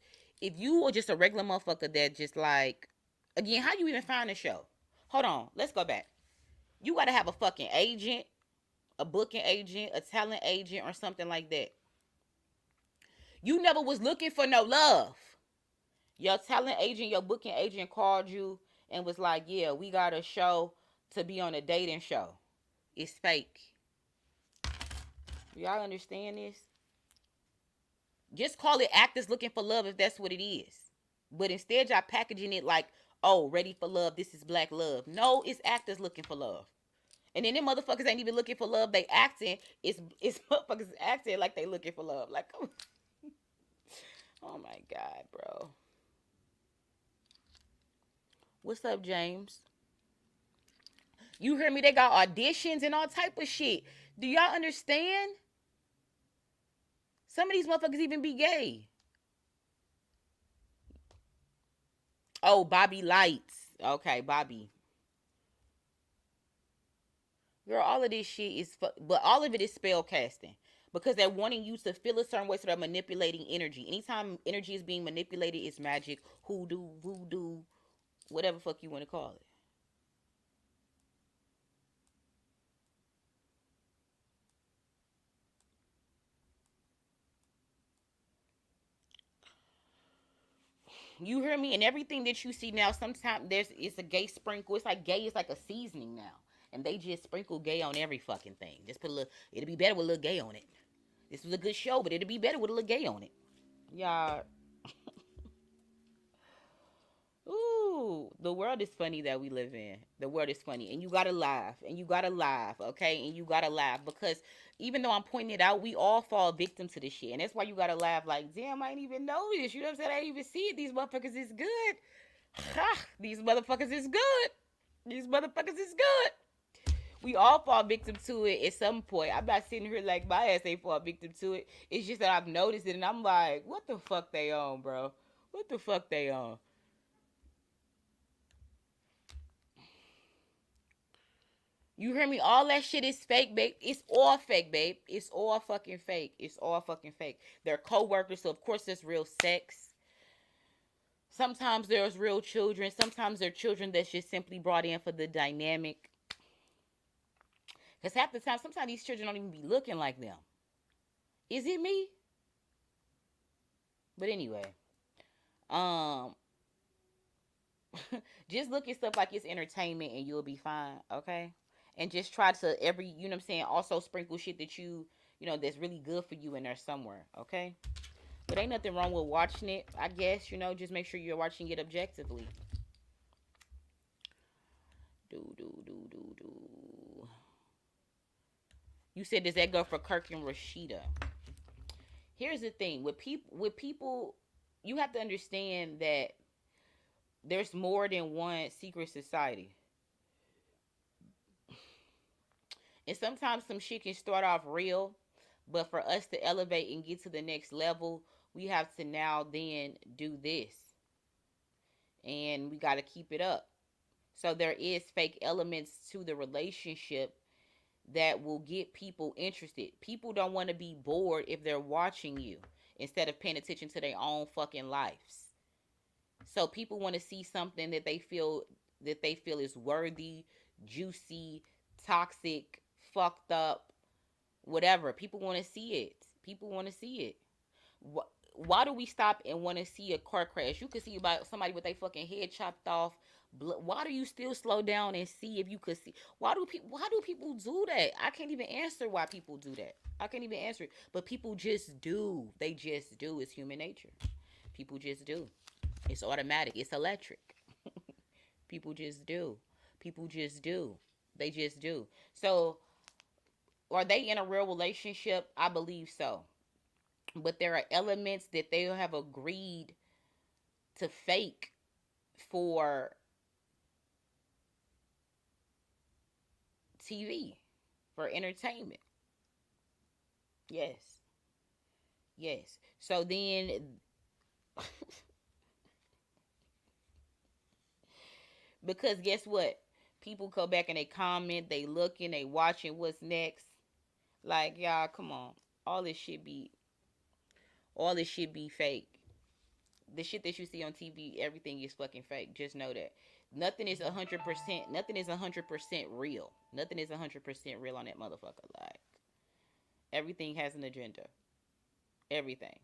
If you are just a regular motherfucker that just like, again, how you even find a show? Hold on, let's go back. You gotta have a fucking agent, a booking agent, a talent agent, or something like that. You never was looking for no love. Your talent agent, your booking agent called you and was like, yeah, we got a show to be on a dating show. It's fake. Y'all understand this? Just call it actors looking for love if that's what it is. But instead, y'all packaging it like, oh, ready for love. This is black love. No, it's actors looking for love. And then them motherfuckers ain't even looking for love. They acting. It's motherfuckers acting like they looking for love. Like, oh my God, bro. What's up, James? You hear me? They got auditions and all type of shit. Do y'all understand? Some of these motherfuckers even be gay. Oh, Bobby Lights. Okay, Bobby. Girl, all of this shit is, but all of it is spell casting because they're wanting you to feel a certain way, so they're manipulating energy. Anytime energy is being manipulated, it's magic, hoodoo, voodoo, whatever fuck you want to call it. You hear me? And everything that you see now, sometimes it's a gay sprinkle. It's like gay is like a seasoning now, and they just sprinkle gay on every fucking thing. Just put a little. It'll be better with a little gay on it. This was a good show, but it'll be better with a little gay on it. Y'all. Ooh, the world is funny that we live in. The world is funny, and you gotta laugh, and you gotta laugh, okay? And you gotta laugh because even though I'm pointing it out, we all fall victim to this shit, and that's why you gotta laugh. Like, damn, I didn't even know this. You know what I'm saying? I didn't even see it. These motherfuckers is good. Ha! These motherfuckers is good. These motherfuckers is good. We all fall victim to it at some point. I'm not sitting here like my ass ain't fall victim to it. It's just that I've noticed it, and I'm like, what the fuck they on, bro? What the fuck they on? You hear me? All that shit is fake, babe. It's all fake, babe. It's all fucking fake. It's all fucking fake. They're co-workers, so of course there's real sex. Sometimes there's real children. Sometimes they're children that's just simply brought in for the dynamic. Because half the time, sometimes these children don't even be looking like them. Is it me? But anyway, um, just look at stuff like it's entertainment and you'll be fine, okay? And just try to you know what I'm saying, also sprinkle shit that you know, that's really good for you in there somewhere, okay? But ain't nothing wrong with watching it, I guess, you know, just make sure you're watching it objectively. Do. You said, does that go for Kirk and Rashida? Here's the thing, with people, you have to understand that there's more than one secret society. And sometimes some shit can start off real, but for us to elevate and get to the next level, we have to now then do this. And we got to keep it up. So there is fake elements to the relationship that will get people interested. People don't want to be bored if they're watching you instead of paying attention to their own fucking lives. So people want to see something that they feel is worthy, juicy, toxic, fucked up, whatever. People want to see it. People want to see it. Why do we stop and want to see a car crash? You could see about somebody with their fucking head chopped off. Why do you still slow down and see if you could see? Why do people do that? I can't even answer why people do that. I can't even answer it. But people just do. They just do. It's human nature. People just do. It's automatic. It's electric. People just do. People just do. They just do. So, are they in a real relationship? I believe so. But there are elements that they have agreed to fake for TV, for entertainment. Yes. Yes. So then, because guess what? People go back and they comment, they looking, they watching what's next. Like, y'all, come on. All this shit be all this shit be fake. The shit that you see on TV, everything is fucking fake. Just know that. Nothing is 100% real. Nothing is 100% real on that motherfucker. Like, everything has an agenda. Everything.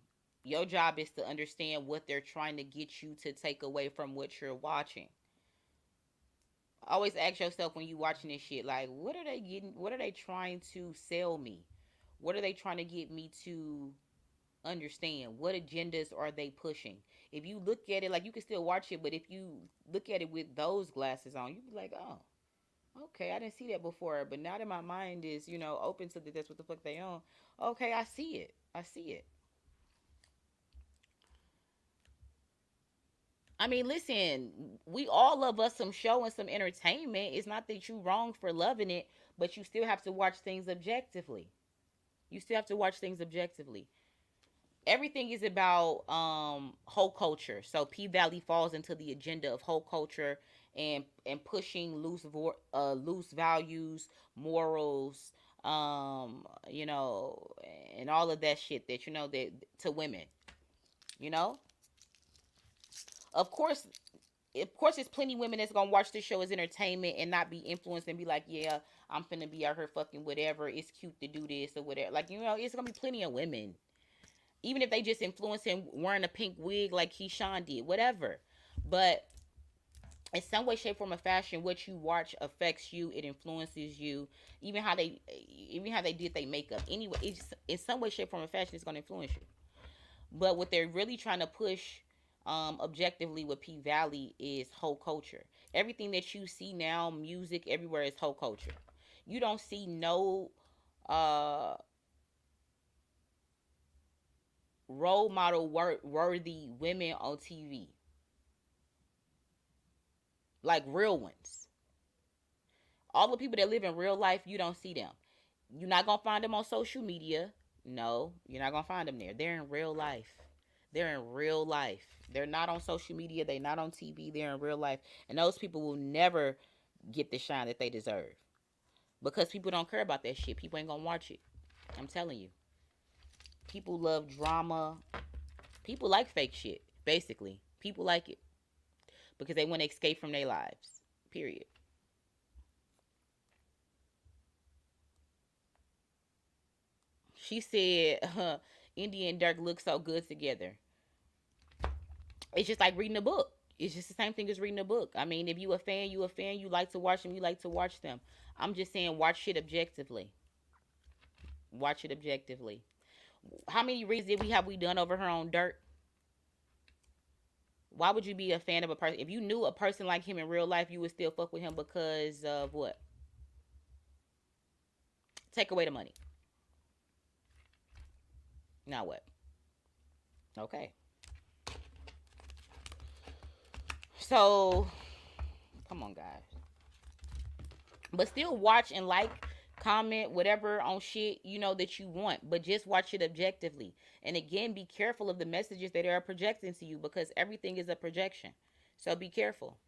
Your job is to understand what they're trying to get you to take away from what you're watching. Always ask yourself when you watching this shit, like, what are they getting? What are they trying to sell me? What are they trying to get me to understand? What agendas are they pushing? If you look at it, like, you can still watch it, but if you look at it with those glasses on, you be like, oh, okay, I didn't see that before, but now that my mind is, open to that, that's what the fuck they on. Okay, I see it. I see it. I mean, listen, we all love us some show and some entertainment. It's not that you wrong for loving it, but you still have to watch things objectively. You still have to watch things objectively. Everything is about whole culture. So P Valley falls into the agenda of whole culture and pushing loose values, morals, and all of that shit that that to women. You know, of course, there's plenty of women that's gonna watch this show as entertainment and not be influenced and be like, yeah, I'm finna be out here fucking whatever. It's cute to do this or whatever. Like, it's gonna be plenty of women, even if they just influence him wearing a pink wig like Keyshawn did, whatever. But in some way, shape, form, or fashion, what you watch affects you. It influences you. Even how they did their makeup. Anyway, it's in some way, shape, form, or fashion, it's gonna influence you. But what they're really trying to push, objectively with P Valley, is whole culture. Everything that you see now, music, everywhere, is whole culture. You don't see no uh role model worthy women on TV, like real ones. All the people that live in real life, you don't see them. You're not gonna find them on social media. No, you're not gonna find them there. They're in real life. They're in real life. They're not on social media. They're not on TV. They're in real life. And those people will never get the shine that they deserve. Because people don't care about that shit. People ain't gonna watch it. I'm telling you. People love drama. People like fake shit, basically. People like it. Because they want to escape from their lives. Period. She said, India and Dirk look so good together. It's just like reading a book. It's just the same thing as reading a book. I mean, if you a fan, you a fan. You like to watch them, you like to watch them. I'm just saying, watch shit objectively. Watch it objectively. How many reads did we done over her on Dirt? Why would you be a fan of a person if you knew a person like him in real life? You would still fuck with him because of what? Take away the money. Now what? Okay. So, come on, guys. But still watch and like, comment, whatever on shit that you want. But just watch it objectively. And again, be careful of the messages that are projecting to you because everything is a projection. So be careful.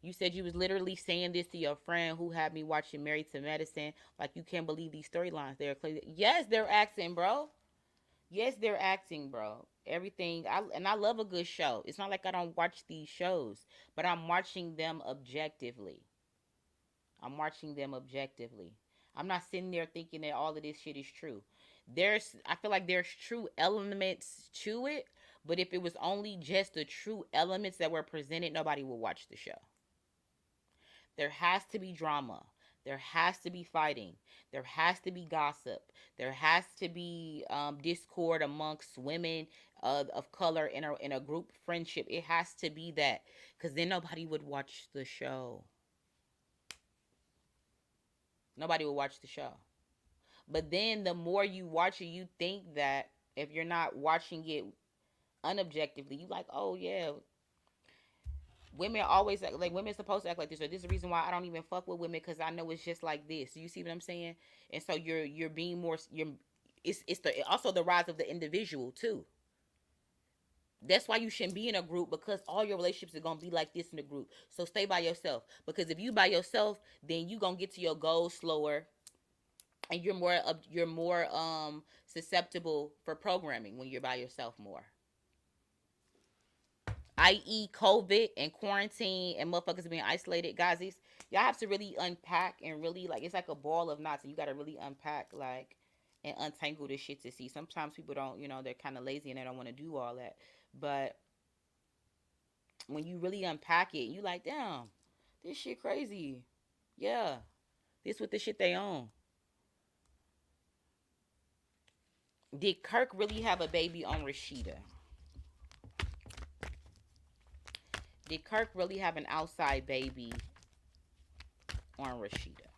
You said you was literally saying this to your friend who had me watching Married to Medicine. Like, you can't believe these storylines. They're clear. Yes, they're acting, bro. Yes, they're acting, bro. Everything. I love a good show. It's not like I don't watch these shows, but I'm watching them objectively. I'm watching them objectively. I'm not sitting there thinking that all of this shit is true. I feel like there's true elements to it, but if it was only just the true elements that were presented, nobody would watch the show. There has to be drama. There has to be fighting. There has to be gossip. There has to be discord amongst women of color in a group friendship. It has to be that, because then nobody would watch the show. Nobody would watch the show. But then the more you watch it, you think that if you're not watching it unobjectively, you like, oh yeah, women always act like women supposed to act like this, or this is the reason why I don't even fuck with women, because I know it's just like this. You see what I'm saying? And so you're being more, you're, it's the also the rise of the individual too. That's why you shouldn't be in a group, because all your relationships are gonna be like this in a group. So stay by yourself, because if you by yourself, then you gonna get to your goals slower, and you're more susceptible for programming when you're by yourself more, i.e. COVID and quarantine and motherfuckers being isolated. Guys, y'all have to really unpack and really, like, it's like a ball of knots, and you gotta really unpack, like, and untangle this shit to see. Sometimes people don't, they're kind of lazy and they don't want to do all that. But when you really unpack it, you like, damn, this shit crazy. Yeah, this what the shit they own. Did Kirk really have a baby on Rashida? Did Kirk really have an outside baby on Rashida?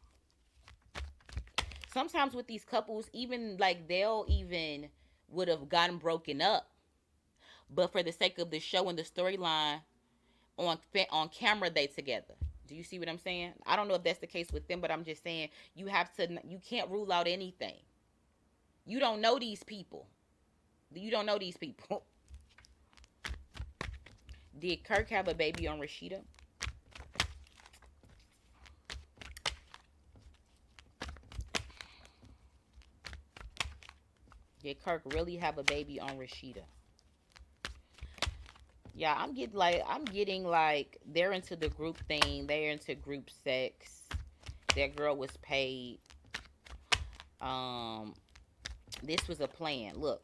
Sometimes with these couples, even like they'll even would have gotten broken up, but for the sake of the show and the storyline, on camera they together. Do you see what I'm saying? I don't know if that's the case with them, but I'm just saying you can't rule out anything. You don't know these people. You don't know these people. Did Kirk have a baby on Rashida? Did Kirk really have a baby on Rashida? Yeah, I'm getting like they're into the group thing. They're into group sex. That girl was paid. This was a plan. Look,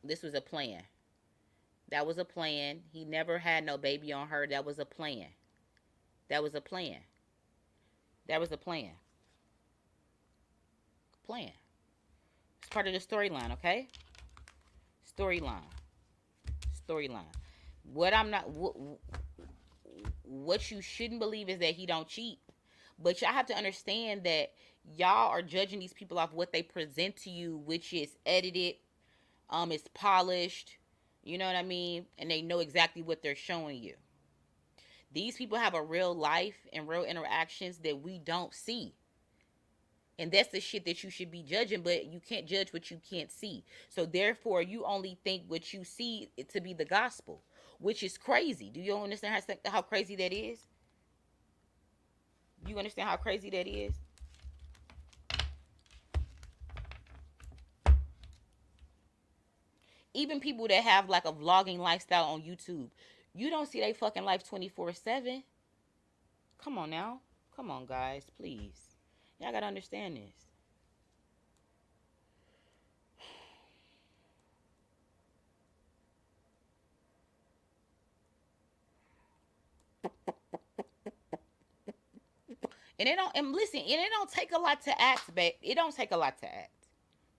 this was a plan. That was a plan. He never had no baby on her. That was a plan. That was a plan. That was a plan. Plan. It's part of the storyline, okay? Storyline. Storyline. What I'm not what you shouldn't believe is that he don't cheat. But y'all have to understand that y'all are judging these people off what they present to you, which is edited, it's polished, you know what I mean? And they know exactly what they're showing you. These people have a real life and real interactions that we don't see. And that's the shit that you should be judging, but you can't judge what you can't see. So therefore, you only think what you see to be the gospel, which is crazy. Do you understand how crazy that is? You understand how crazy that is? Even people that have like a vlogging lifestyle on YouTube, you don't see they fucking life 24/7. Come on now. Come on, guys, please. Y'all gotta understand this. And it don't, and listen, and it don't take a lot to act, babe. It don't take a lot to act.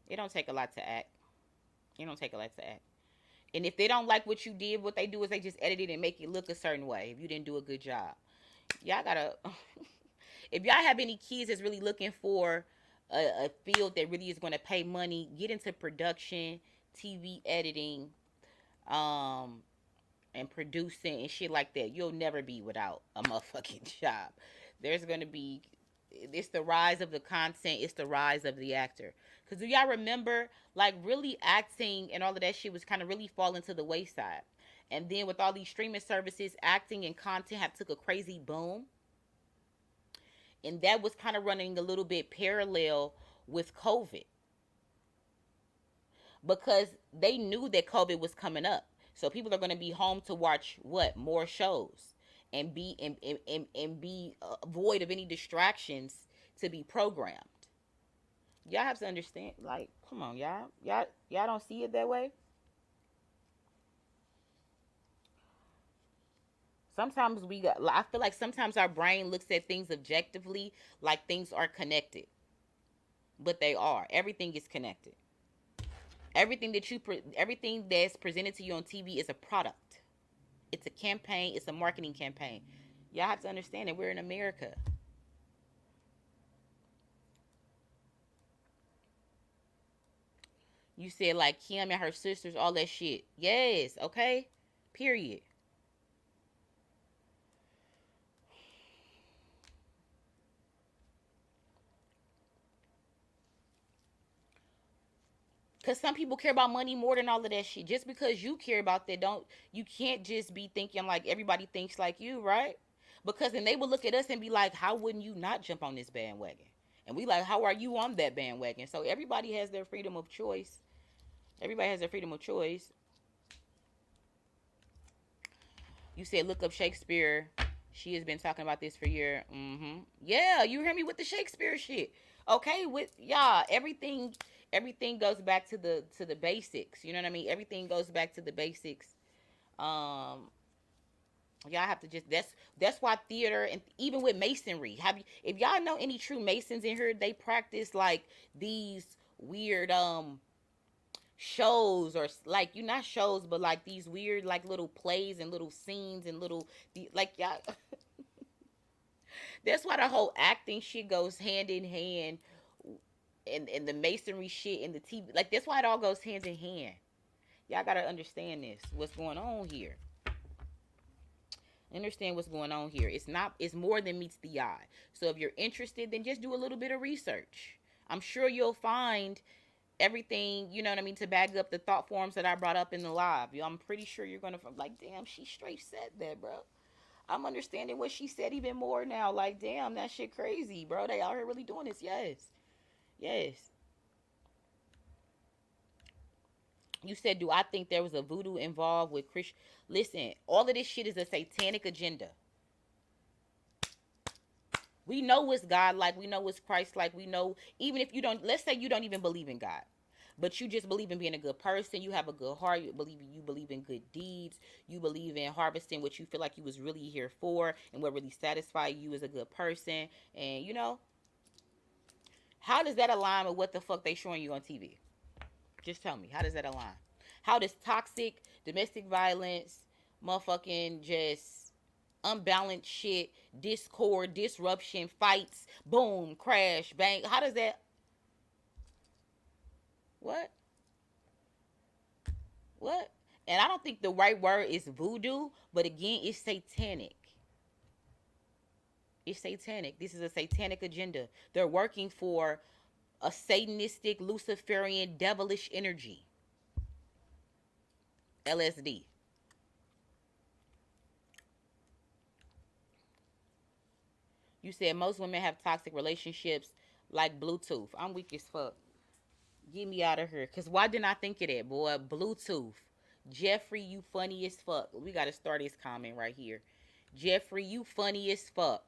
It don't take a lot to act. It don't take a lot to act. And if they don't like what you did, what they do is they just edit it and make it look a certain way if you didn't do a good job. Y'all gotta if y'all have any kids that's really looking for a field that really is going to pay money, get into production, TV editing, um, and producing and shit like that. You'll never be without a motherfucking job. There's going to be, it's the rise of the content, it's the rise of the actor. Because do y'all remember, like, really acting and all of that shit was kind of really falling to the wayside. And then with all these streaming services, acting and content have took a crazy boom. And that was kind of running a little bit parallel with COVID, because they knew that COVID was coming up. So people are going to be home to watch what? More shows and be void of any distractions to be programmed. Y'all have to understand, like, come on, y'all don't see it that way. Sometimes we got, I feel like sometimes our brain looks at things objectively like things are connected, but they are. Everything is connected. Everything that's presented to you on TV is a product. It's a campaign. It's a marketing campaign. Y'all have to understand that we're in America. You said like Kim and her sisters, all that shit. Yes, okay. Period. Cause some people care about money more than all of that shit. Just because you care about that, don't you can't just be thinking like everybody thinks like you, right? Because then they will look at us and be like, how wouldn't you not jump on this bandwagon? And we like, how are you on that bandwagon? So everybody has their freedom of choice. Everybody has their freedom of choice. You said look up Shakespeare. She has been talking about this for years. Mm-hmm. Yeah, you hear me with the Shakespeare shit. Okay, with y'all, everything goes back to the basics. You know what I mean? Everything goes back to the basics. Um, y'all have to just that's why theater and even with masonry. Have you if y'all know any true masons in here, they practice like these weird shows or like you not shows but like these weird like little plays and little scenes and little like y'all that's why the whole acting shit goes hand in hand and the masonry shit and the TV like that's why it all goes hand in hand. Y'all gotta understand this. What's going on here? Understand what's going on here. It's more than meets the eye. So if you're interested, then just do a little bit of research. I'm sure you'll find everything, you know what I mean, to back up the thought forms that I brought up in the live. I'm pretty sure you're gonna like, damn, she straight said that, bro. I'm understanding what she said even more now. Like, damn, that shit crazy, bro. They out here really doing this. Yes. Yes. You said, do I think there was a voodoo involved with Chris? Listen, all of this shit is a satanic agenda. We know what's God like. We know what's Christ like. We know, even if you don't, let's say you don't even believe in God, but you just believe in being a good person. You have a good heart. You believe in good deeds. You believe in harvesting what you feel like you was really here for and what really satisfies you as a good person. And how does that align with what the fuck they showing you on TV? Just tell me, how does that align? How does toxic domestic violence, motherfucking just unbalanced shit, discord, disruption, fights, boom, crash, bang? How does that? What? What? And I don't think the right word is voodoo, but again, it's satanic. It's satanic. This is a satanic agenda. They're working for a satanistic, Luciferian, devilish energy. LSD. You said most women have toxic relationships like Bluetooth. I'm weak as fuck. Get me out of here. Cause why didn't I think of that, boy? Bluetooth. Jeffrey, you funny as fuck. We gotta start this comment right here. Jeffrey, you funny as fuck.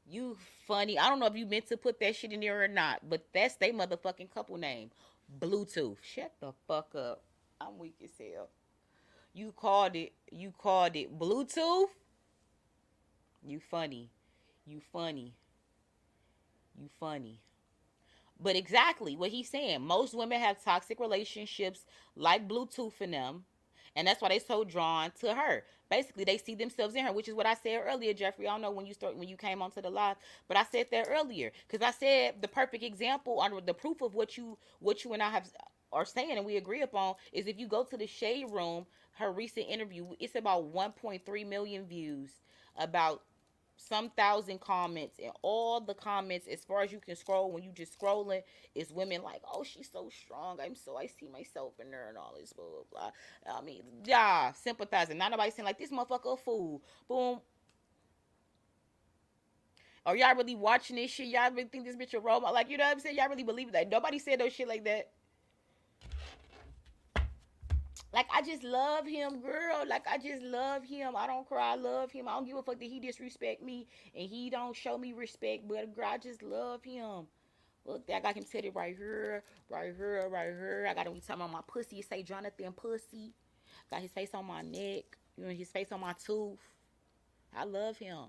You funny. I don't know if you meant to put that shit in there or not, but that's they motherfucking couple name. Bluetooth. Shut the fuck up. I'm weak as hell. You called it Bluetooth? You funny. You funny. You funny. But exactly what he's saying. Most women have toxic relationships like Bluetooth in them. And that's why they're so drawn to her. Basically, they see themselves in her, which is what I said earlier, Jeffrey. I don't know when you came onto the live, but I said that earlier because I said the perfect example or the proof of what you and I have are saying and we agree upon is if you go to the Shade Room, her recent interview, it's about 1.3 million views, about some thousand comments, and all the comments as far as you can scroll when you just scrolling is women like, oh, she's so strong, I see myself in her and all this blah blah blah. I mean, yeah, sympathizing. Not nobody saying like this motherfucker a fool. Boom. Are y'all really watching this shit? Y'all really think this bitch a robot? Like, you know what I'm saying? Y'all really believe that? Nobody said no shit like that. Like, I just love him, girl. Like, I just love him. I don't cry. I love him. I don't give a fuck that he disrespect me and he don't show me respect. But, girl, I just love him. Look, I got him tatted right here, right here, right here. I got him talking about my pussy. It say Jonathan Pussy. Got his face on my neck. You know, his face on my tooth. I love him.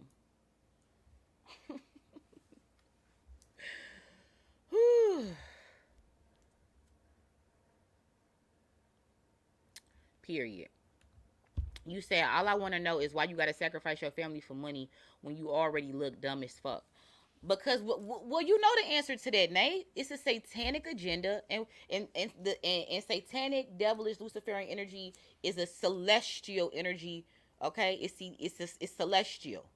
Period. You say all I want to know is why you got to sacrifice your family for money when you already look dumb as fuck. Because well, you know the answer to that, Nate. It's a satanic agenda, and satanic, devilish, Luciferian energy is a celestial energy. Okay, it's celestial.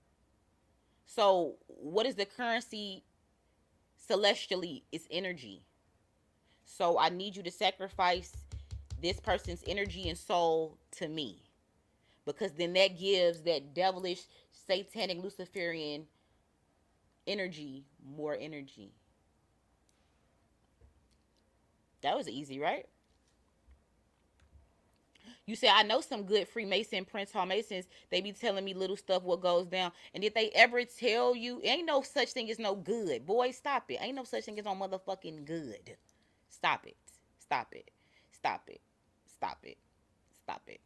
So what is the currency celestially? It's energy. So I need you to sacrifice this person's energy and soul to me, because then that gives that devilish, satanic, Luciferian energy more energy. That was easy, right? You say, I know some good Freemason, Prince Hall Masons. They be telling me little stuff what goes down. And if they ever tell you, ain't no such thing as no good. Boy, stop it. Ain't no such thing as no motherfucking good. Stop it. Stop it. Stop it. Stop it. Stop it.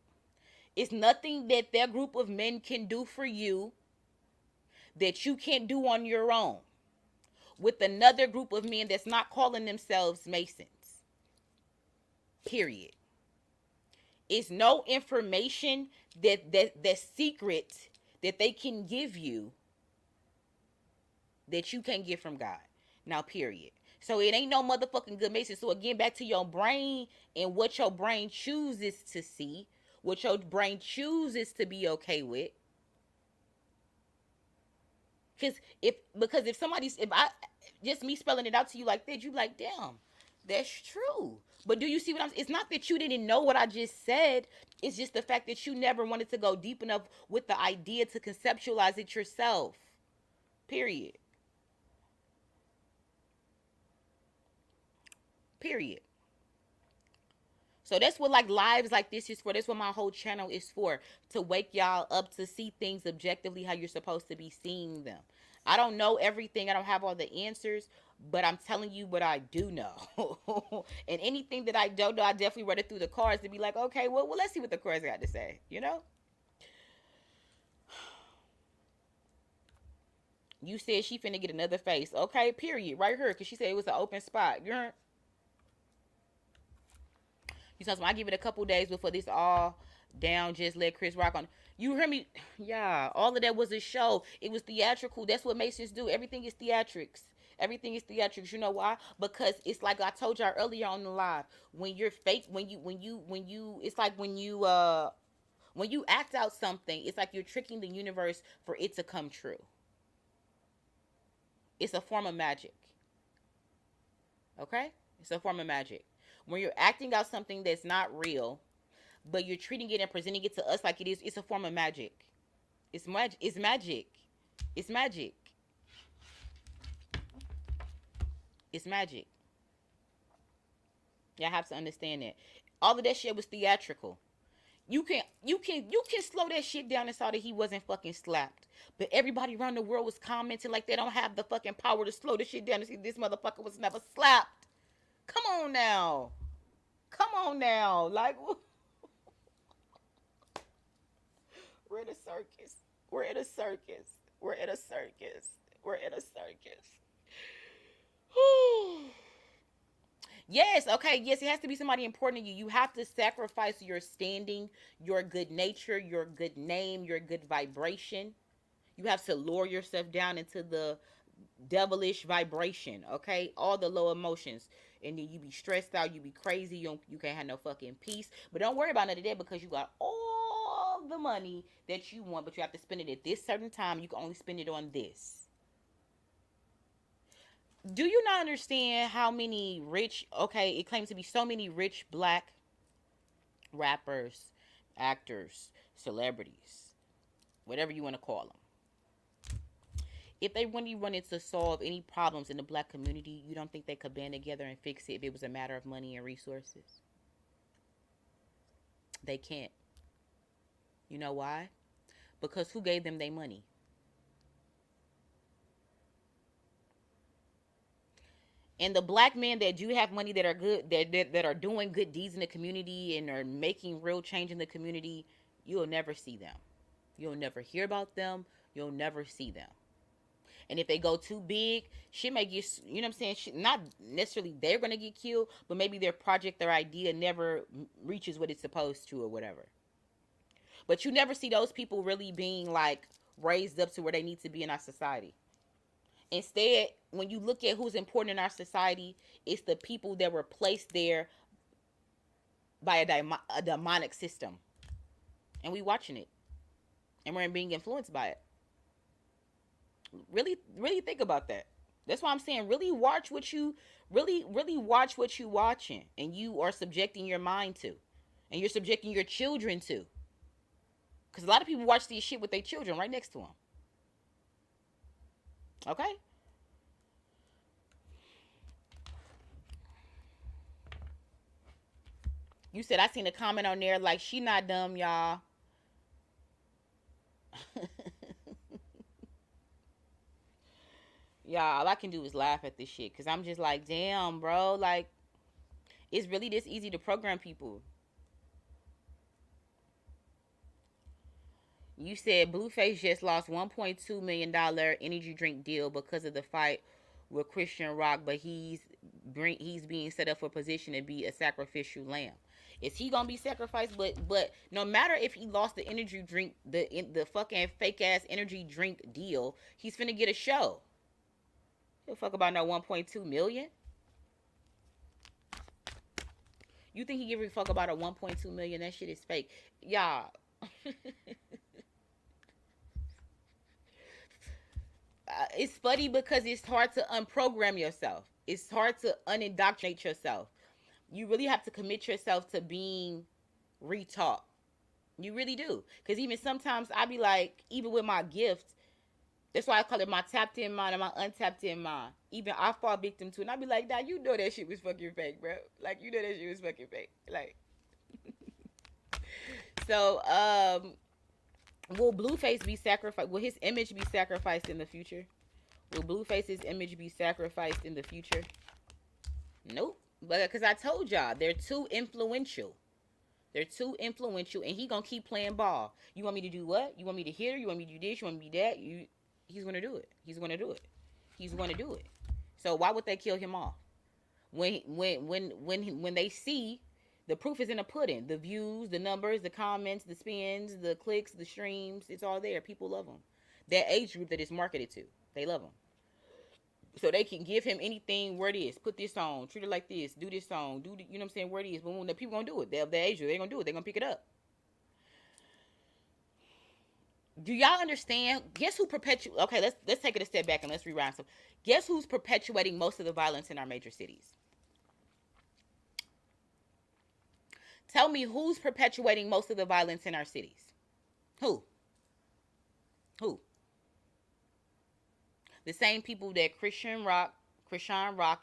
It's nothing that their group of men can do for you that you can't do on your own with another group of men that's not calling themselves Masons. Period. It's no information that's secret that they can give you that you can't get from God. Now, period. So it ain't no motherfucking good Mason. So again, back to your brain and what your brain chooses to see, what your brain chooses to be okay with. Because if I just me spelling it out to you like that, you like, damn, that's true. But do you see what I'm saying? It's not that you didn't know what I just said. It's just the fact that you never wanted to go deep enough with the idea to conceptualize it yourself. Period. Period. So that's what like lives like this is for. That's what my whole channel is for. To wake y'all up to see things objectively how you're supposed to be seeing them. I don't know everything. I don't have all the answers. But I'm telling you what I do know. And anything that I don't know, I definitely run it through the cards to be like, okay, well let's see what the cards got to say. You know? You said she finna get another face. Okay, period. Right here. Because she said it was an open spot. You heard? You saw, I give it a couple days before this all down. Just let Chris rock on. You hear me? Yeah. All of that was a show. It was theatrical. That's what Masons do. Everything is theatrics. Everything is theatrics. You know why? Because it's like I told y'all earlier on the live. When you're fake, it's like when you act out something, it's like you're tricking the universe for it to come true. It's a form of magic. Okay? It's a form of magic. When you're acting out something that's not real, but you're treating it and presenting it to us like it is, it's a form of magic. It's magic. It's magic. It's magic. It's magic. Y'all have to understand that. All of that shit was theatrical. You can slow that shit down and saw that he wasn't fucking slapped. But everybody around the world was commenting like they don't have the fucking power to slow the shit down and see this motherfucker was never slapped. Come on now. Come on now. Like, we're in a circus. We're in a circus. We're in a circus. We're in a circus. Yes, okay, yes, it has to be somebody important to you. You have to sacrifice your standing, your good nature, your good name, your good vibration. You have to lower yourself down into the devilish vibration, okay? All the low emotions. And then you be stressed out, you be crazy, you can't have no fucking peace. But don't worry about none of that because you got all the money that you want, but you have to spend it at this certain time. You can only spend it on this. Do you not understand how many rich, okay, it claims to be so many rich black rappers, actors, celebrities, whatever you want to call them. If they really wanted to solve any problems in the black community, you don't think they could band together and fix it if it was a matter of money and resources? They can't. You know why? Because who gave them their money? And the black men that do have money that are good, that are doing good deeds in the community and are making real change in the community, you'll never see them. You'll never hear about them. You'll never see them. And if they go too big, shit may get, you know what I'm saying? Shit, not necessarily they're going to get killed, but maybe their project, their idea never reaches what it's supposed to or whatever. But you never see those people really being like raised up to where they need to be in our society. Instead, when you look at who's important in our society, it's the people that were placed there by a demonic system. And we watching it. And we're being influenced by it. Really, really think about that. That's why I'm saying really watch what you really watch what you watching and you are subjecting your mind to. And you're subjecting your children to. Because a lot of people watch these shit with their children right next to them. Okay? You said I seen a comment on there like she not dumb, y'all. Y'all, all I can do is laugh at this shit. Because I'm just like, damn, bro. Like, it's really this easy to program people. You said Blueface just lost $1.2 million energy drink deal because of the fight with Chrisean Rock, but he's being set up for a position to be a sacrificial lamb. Is he gonna be sacrificed? But no matter if he lost the energy drink, the fucking fake ass energy drink deal, he's finna get a show. He'll fuck about no 1.2 million. You think he give a fuck about a 1.2 million? That shit is fake, y'all. It's funny because it's hard to unprogram yourself. It's hard to unindoctrinate yourself. You really have to commit yourself to being retaught. You really do. Because even sometimes I be like, even with my gift, that's why I call it my tapped in mind and my untapped in mind. Even I fall victim to it. And I be like, nah, you know that shit was fucking fake, bro. Like, you know that shit was fucking fake. Like, so, will Blueface be sacrificed? Will his image be sacrificed in the future? Will Blueface's image be sacrificed in the future? Nope. But because I told y'all, they're too influential. They're too influential, and he gonna keep playing ball. You want me to do what? You want me to hit her? You want me to do this? You want me to do that? He's gonna do it. He's gonna do it. He's gonna do it. So why would they kill him off? When they see the proof is in the pudding, the views, the numbers, the comments, the spins, the clicks, the streams, it's all there. People love him. That age group that it's marketed to, they love him. So they can give him anything where it is. Put this on. Treat it like this. Do this song. Do the, you know what I'm saying? Where it is. But when the people gonna do it, they're the age group. They're gonna do it. They're gonna pick it up. Do y'all understand? Guess who perpetuates? Okay, let's take it a step back and let's rewind. So, guess who's perpetuating most of the violence in our major cities? Tell me who's perpetuating most of the violence in our cities. Who? Who? The same people that Chrisean Rock,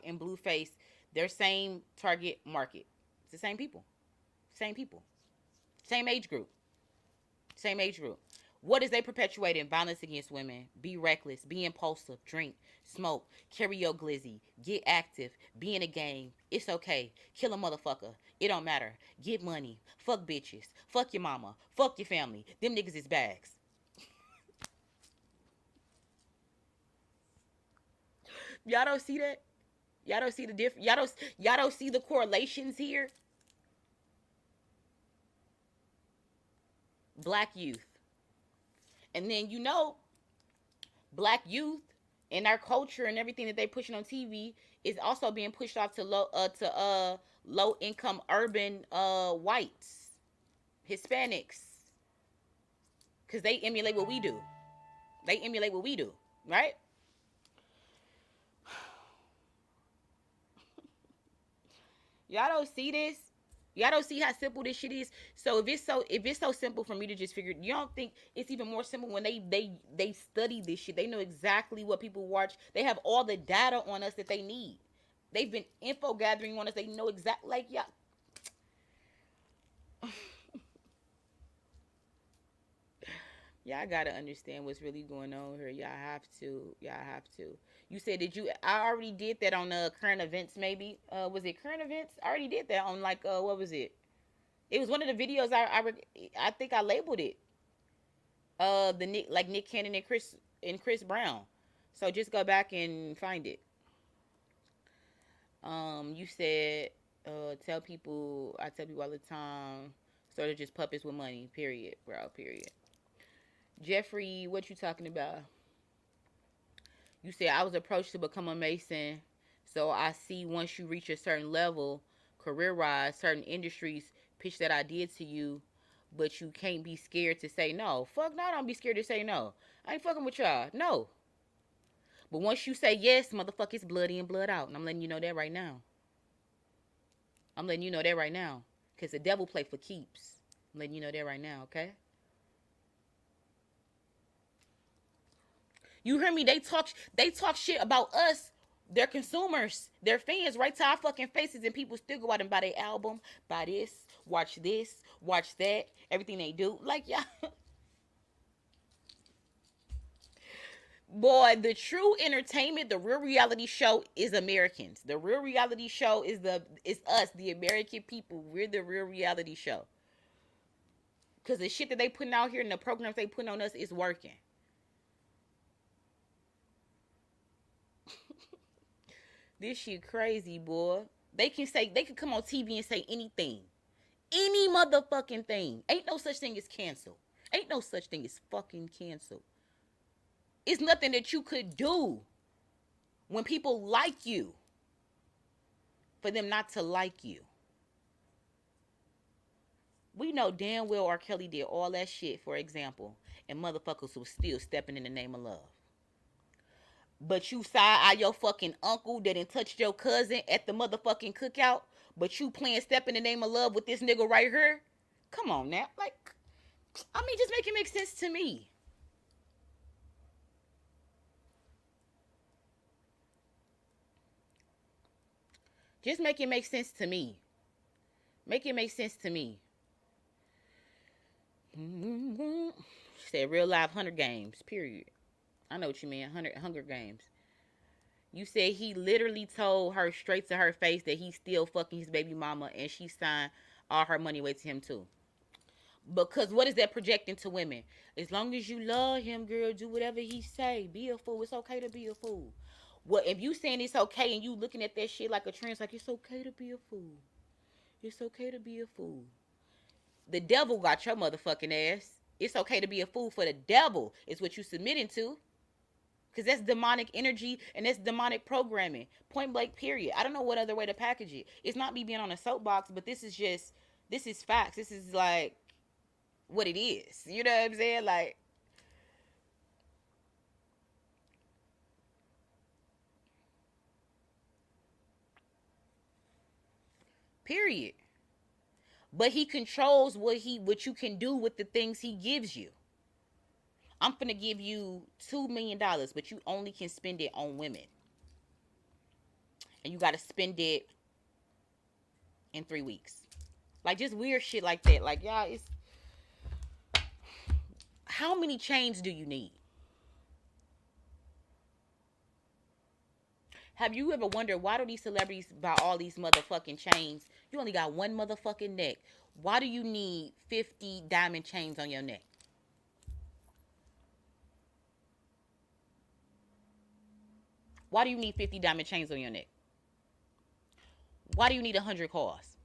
and Blueface, their same target market. It's the same people. Same people. Same age group. Same age group. What is they perpetuating? Violence against women. Be reckless. Be impulsive. Drink. Smoke. Carry your glizzy. Get active. Be in a game. It's okay. Kill a motherfucker. It don't matter. Get money. Fuck bitches. Fuck your mama. Fuck your family. Them niggas is bags. Y'all don't see that? Y'all don't see the difference? Y'all don't see the correlations here? Black youth. And then black youth and our culture and everything that they pushing on TV is also being pushed off to low income urban whites, Hispanics, because they emulate what we do. They emulate what we do, right? Y'all don't see this. Y'all don't see how simple this shit is. So if it's so simple for me to just figure, you don't think it's even more simple when they study this shit. They know exactly what people watch. They have all the data on us that they need. They've been info gathering on us. They know exactly, like, y'all. Y'all gotta understand what's really going on here. Y'all have to. You said, I already did that on current events, maybe. Was it current events? I already did that on, like, what was it? It was one of the videos I think I labeled it. The Nick Cannon and Chris Brown. So just go back and find it. You said I tell people all the time, sort of just puppets with money. Period, bro. Period. Jeffrey, what you talking about? You said I was approached to become a Mason, so I see once you reach a certain level, career wise, certain industries pitch that idea to you, but you can't be scared to say no. Fuck no, don't be scared to say no. I ain't fucking with y'all. No. But once you say yes, motherfucker, it's blood in, blood out. And I'm letting you know that right now. I'm letting you know that right now. Because the devil play for keeps. I'm letting you know that right now, okay? You hear me? They talk shit about us, their consumers, their fans, right to our fucking faces, and people still go out and buy their album, buy this, watch that, everything they do. Like, yeah. Boy, the true entertainment, the real reality show is Americans. The real reality show is us, the American people. We're the real reality show. Cause the shit that they putting out here and the programs they putting on us is working. This shit crazy, boy. They can come on TV and say anything. Any motherfucking thing. Ain't no such thing as cancel. Ain't no such thing as fucking cancel. It's nothing that you could do when people like you for them not to like you. We know damn well R. Kelly did all that shit, for example, and motherfuckers was still stepping in the name of love. But you side-eye your fucking uncle that done touched your cousin at the motherfucking cookout, but you playing Step in the Name of Love with this nigga right here? Come on now. Like, I mean, just make it make sense to me. Just make it make sense to me. Make it make sense to me. She said real life Hunger Games, period. I know what you mean, Hunger Games. You said he literally told her straight to her face that he's still fucking his baby mama and she signed all her money away to him too. Because what is that projecting to women? As long as you love him, girl, do whatever he say. Be a fool. It's okay to be a fool. Well, if you saying it's okay and you looking at that shit like a trend, like it's okay to be a fool. It's okay to be a fool. The devil got your motherfucking ass. It's okay to be a fool for the devil. It's what you submitting to. Because that's demonic energy and that's demonic programming. Point blank, period. I don't know what other way to package it. It's not me being on a soapbox, but this is facts. This is like what it is. You know what I'm saying? Like, period. But he controls what you can do with the things he gives you. I'm finna give you $2 million, but you only can spend it on women. And you gotta spend it in 3 weeks. Like, just weird shit like that. Like, y'all, it's how many chains do you need? Have you ever wondered why do these celebrities buy all these motherfucking chains? You only got one motherfucking neck. Why do you need 50 diamond chains on your neck? Why do you need 50 diamond chains on your neck? Why do you need 100 cars?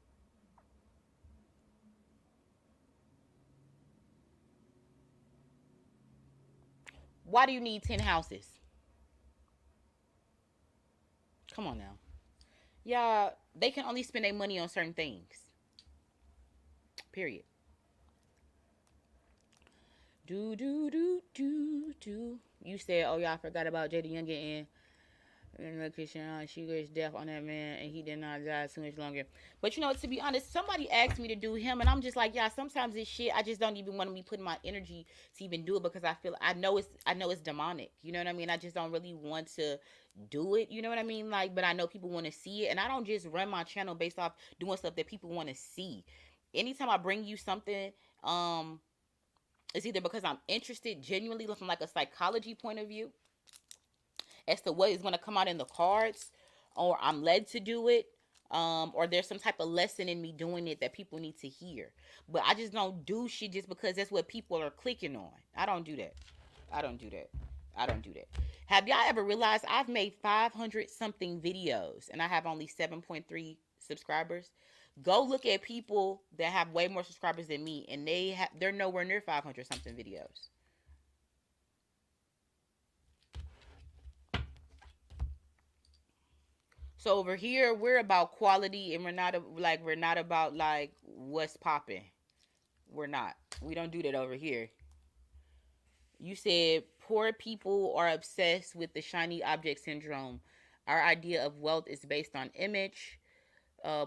Why do you need 10 houses? Come on now. Yeah, they can only spend their money on certain things. Period. Do. You said, oh, y'all forgot about JD Young and Chrisean. She was deaf on that man, and he did not die too much longer. But you know, to be honest, somebody asked me to do him, and I'm just like, yeah. Sometimes this shit, I just don't even want to be putting my energy to even do it because I know it's demonic. You know what I mean? I just don't really want to do it. You know what I mean? Like, but I know people want to see it, and I don't just run my channel based off doing stuff that people want to see. Anytime I bring you something, it's either because I'm interested genuinely from like a psychology point of view as to what is going to come out in the cards, or I'm led to do it. Or there's some type of lesson in me doing it that people need to hear. But I just don't do shit just because that's what people are clicking on. I don't do that. I don't do that. I don't do that. Have y'all ever realized I've made 500 something videos and I have only 7.3 subscribers? Go look at people that have way more subscribers than me, and they're nowhere near 500 something videos. So over here, we're about quality, and we're not about like what's popping. We're not. We don't do that over here. You said poor people are obsessed with the shiny object syndrome. Our idea of wealth is based on image.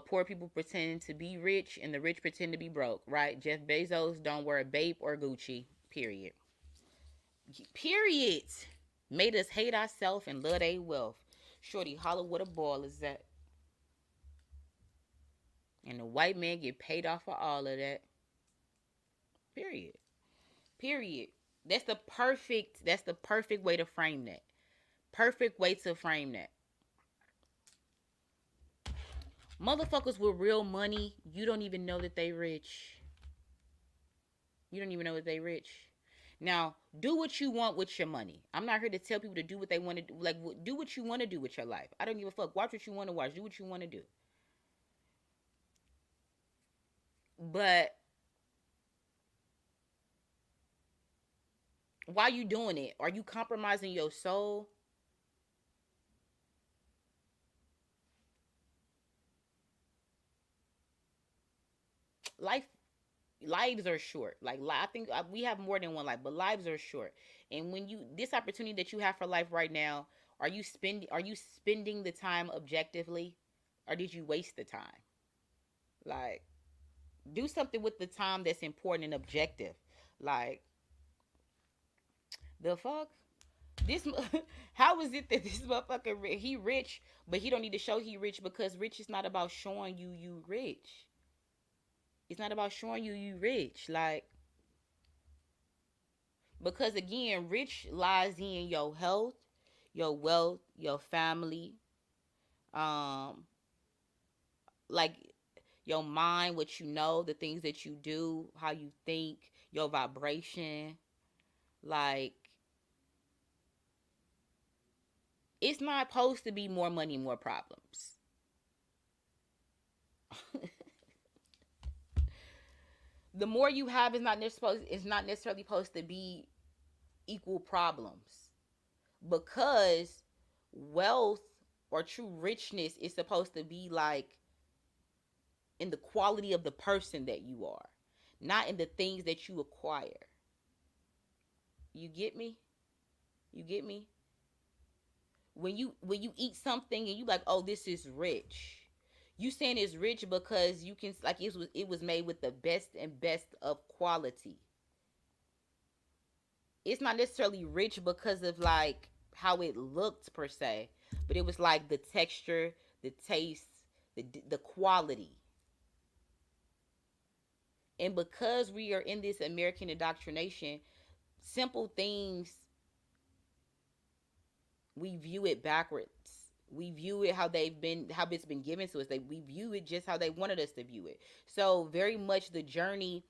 Poor people pretend to be rich, and the rich pretend to be broke. Right? Jeff Bezos don't wear a Bape or Gucci. Period. Period. Made us hate ourselves and love their wealth. Shorty holler what a ball is that. And the white man get paid off for all of that. Period. Period. That's the perfect way to frame that. Perfect way to frame that. Motherfuckers with real money, you don't even know that they rich. You don't even know that they rich. Now, do what you want with your money. I'm not here to tell people to do what they want to do. Like, do what you want to do with your life. I don't give a fuck. Watch what you want to watch. Do what you want to do. But while you doing it, are you compromising your soul? Life lives are short. Like, I think we have more than one life, but lives are short. And when you this opportunity that you have for life right now, are you spending the time objectively, or did you waste the time? Like, do something with the time that's important and objective. Like, the fuck. This how is it that this motherfucker he rich, but he don't need to show he rich, because rich is not about showing you rich. It's not about showing you rich. Like, because again, rich lies in your health, your wealth, your family, um, like your mind, what you know, the things that you do, how you think, your vibration. Like, it's not supposed to be more money, more problems. The more you have is not necessarily supposed to be equal problems, because wealth or true richness is supposed to be like in the quality of the person that you are, not in the things that you acquire. You get me? You get me? When you eat something and you like, oh, this is rich. You saying it's rich because you can, like, it was made with the best and best of quality. It's not necessarily rich because of like how it looked per se, but it was like the texture, the taste, the quality. And because we are in this American indoctrination, simple things, we view it backwards. We view it how it's been given to us. We view it just how they wanted us to view it. So very much the journey,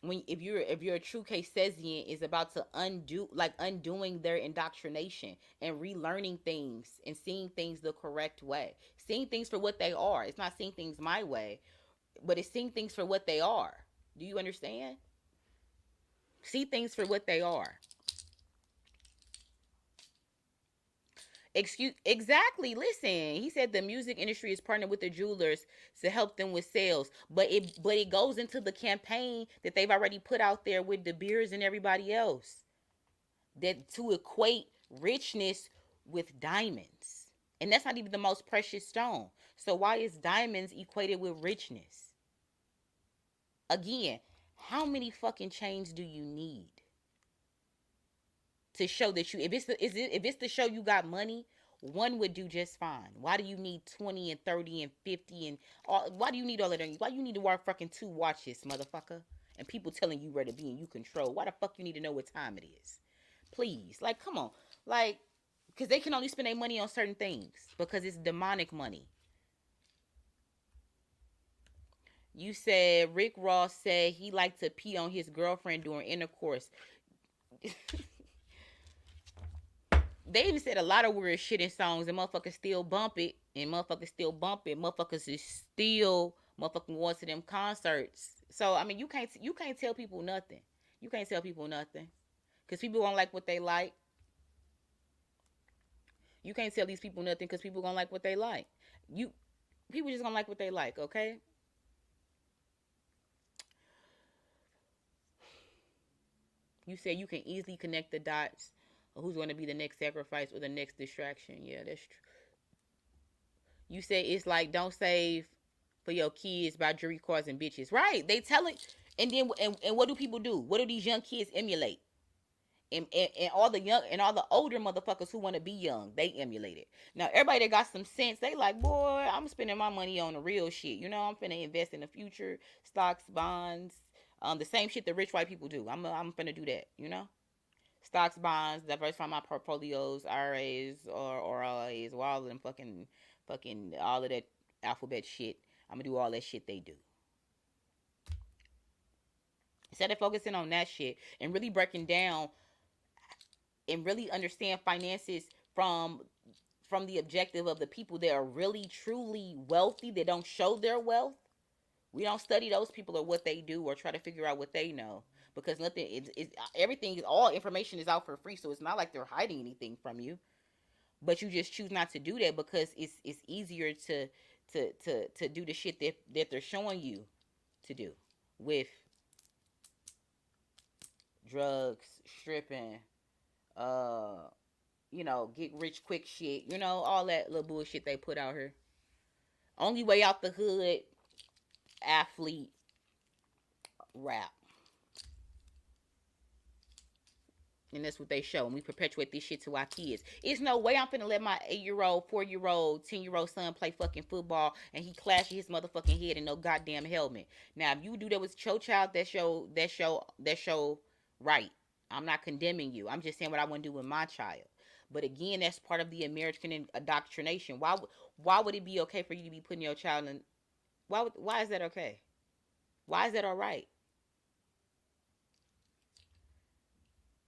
when if you're a true Chrisean, is about to undoing their indoctrination and relearning things and seeing things the correct way, seeing things for what they are. It's not seeing things my way, but it's seeing things for what they are. Do you understand? See things for what they are. Excuse exactly. Listen, he said the music industry is partnered with the jewelers to help them with sales, but it goes into the campaign that they've already put out there with De Beers and everybody else, that to equate richness with diamonds, and that's not even the most precious stone. So why is diamonds equated with richness? Again, how many fucking chains do you need to show that you, if it's to show you got money, one would do just fine. Why do you need 20 and 30 and 50 and all? Why do you need all of them? Why you need to wear fucking two watches, motherfucker? And people telling you where to be and you control. Why the fuck you need to know what time it is? Please, like, come on. Like, because they can only spend their money on certain things because it's demonic money. You said Rick Ross said he liked to pee on his girlfriend during intercourse. They even said a lot of weird shit in songs, and motherfuckers still bump it, and motherfuckers still bump it. Motherfuckers is still motherfucking going to them concerts. So I mean, you can't tell people nothing. You can't tell people nothing because people don't like what they like. You can't tell these people nothing because people gonna like what they like. You People just gonna like what they like. Okay. You said you can easily connect the dots of who's going to be the next sacrifice or the next distraction. Yeah, that's true. You said it's like don't save for your kids by jewelry cars and bitches. Right? They tell it, and then and what do people do? What do these young kids emulate? And all the young and all the older motherfuckers who want to be young, they emulate it. Now everybody that got some sense, they like, boy, I'm spending my money on the real shit. You know, I'm finna invest in the future, stocks, bonds, the same shit that rich white people do. I'm finna do that. You know, stocks, bonds, diversify my portfolios, IRAs or RIAs, or all of them fucking all of that alphabet shit. I'm gonna do all that shit they do. Instead of focusing on that shit and really breaking down and really understand finances from the objective of the people that are really truly wealthy that don't show their wealth. We don't study those people or what they do or try to figure out what they know because nothing is everything is all information is out for free, so it's not like they're hiding anything from you. But you just choose not to do that because it's easier to do the shit that they're showing you to do with drugs, stripping, uh get rich quick shit, all that little bullshit they put out here. Only way out the hood, athlete, rap. And that's what they show. And we perpetuate this shit to our kids. It's no way I'm finna let my 8-year-old, 4-year-old, 10-year-old son play fucking football and he clashing his motherfucking head in no goddamn helmet. Now, if you do that with your child, that show right. I'm not condemning you. I'm just saying what I want to do with my child. But again, that's part of the American indoctrination. Why would it be okay for you to be putting your child in? Why is that okay? Why is that all right?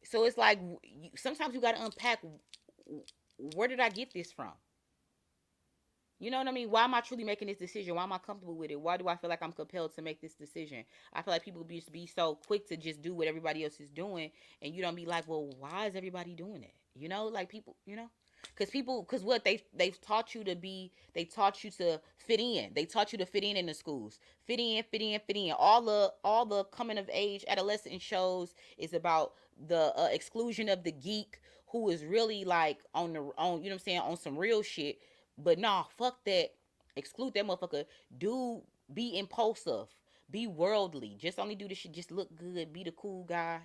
So it's like sometimes you got to unpack, where did I get this from? You know what I mean? Why am I truly making this decision? Why am I comfortable with it? Why do I feel like I'm compelled to make this decision? I feel like people be so quick to just do what everybody else is doing, and you don't be like, well, why is everybody doing it? Like people, because what they've taught you to be, they taught you to fit in. They taught you to fit in the schools, fit in, fit in, fit in. All the coming of age adolescent shows is about the exclusion of the geek who is really like on you know what I'm saying, on some real shit. But nah, fuck that. Exclude that motherfucker. Do be impulsive. Be worldly. Just only do this shit. Just look good. Be the cool guy.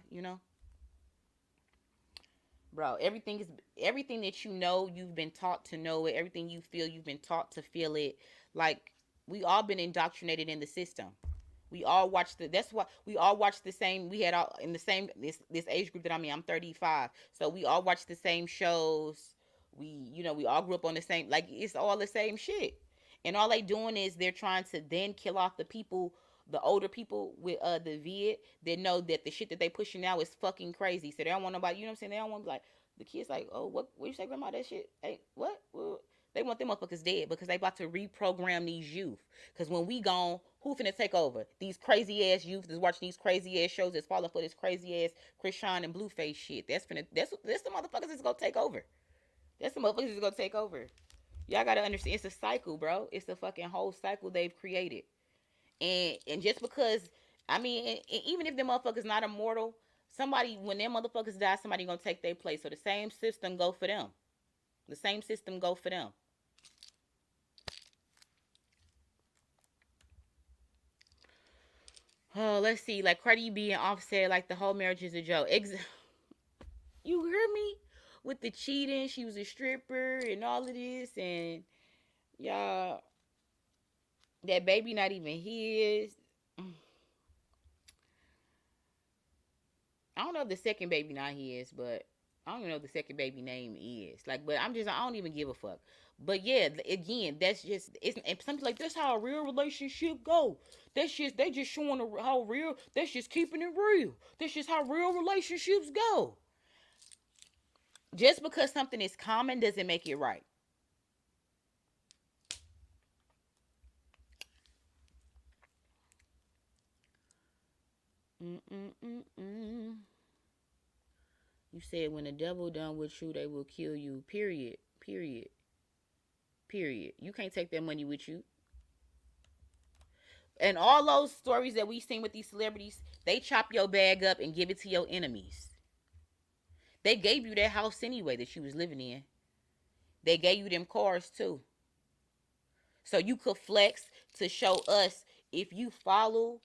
Bro, everything that you've been taught to know it. Everything you feel, you've been taught to feel it. Like we all been indoctrinated in the system. We all watched that's why we all watched the same. We had all in the same this age group that I'm in. I'm 35. So we all watched the same shows. We all grew up on the same, like it's all the same shit. And all they doing is they're trying to then kill off the people, the older people with the vid that know that the shit that they pushing now is fucking crazy. So they don't want nobody, you know what I'm saying? They don't want to be like the kids like, oh, what you say, grandma? That shit, hey, what? They want them motherfuckers dead because they about to reprogram these youth. Because when we gone, who finna take over? These crazy ass youth that's watching these crazy ass shows that's falling for this crazy ass Chrisean and Blueface shit. That's the motherfuckers that's gonna take over. That's the motherfuckers that's gonna take over. Y'all gotta understand, it's a cycle, bro. It's a fucking whole cycle they've created. And just because, I mean, even if the motherfuckers not immortal, somebody, when them motherfuckers die, somebody gonna take their place. So the same system go for them. The same system go for them. Oh, let's see. Like Cardi B and Offset, like the whole marriage is a joke. You hear me? With the cheating, she was a stripper and all of this, and y'all, that baby not even his. I don't know if the second baby not his, but I don't even know what the second baby name is. Like, but I don't even give a fuck. But yeah, again, that's just it's and something like that's how a real relationship go. That's just they just showing how real. That's just keeping it real. That's just how real relationships go. Just because something is common doesn't make it right. Mm-mm-mm-mm. You said when the devil done with you, they will kill you. Period. Period. Period. You can't take that money with you. And all those stories that we seen with these celebrities, they chop your bag up and give it to your enemies. They gave you that house anyway that you was living in. They gave you them cars too. So you could flex to show us if you follow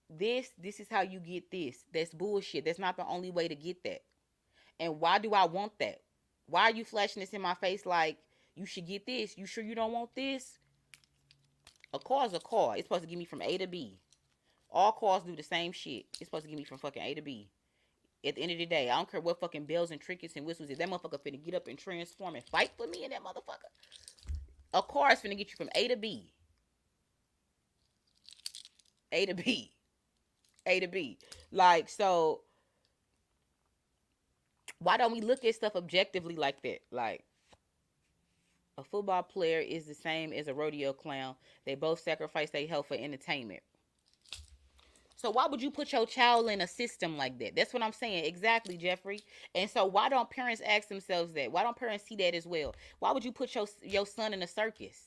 this is how you get this. That's bullshit. That's not the only way to get that. And why do I want that? Why are you flashing this in my face like you should get this? You sure you don't want this? A car is a car. It's supposed to get me from A to B. All cars do the same shit. It's supposed to get me from fucking A to B. At the end of the day, I don't care what fucking bells and trinkets and whistles is. That motherfucker finna get up and transform and fight for me and that motherfucker. A car is finna get you from A to B. A to B. A to B. Like, so why don't we look at stuff objectively like that? Like, a football player is the same as a rodeo clown. They both sacrifice their health for entertainment. So why would you put your child in a system like that? That's what I'm saying. Exactly, Jeffrey. And so why don't parents ask themselves that? Why don't parents see that as well? Why would you put your son in a circus?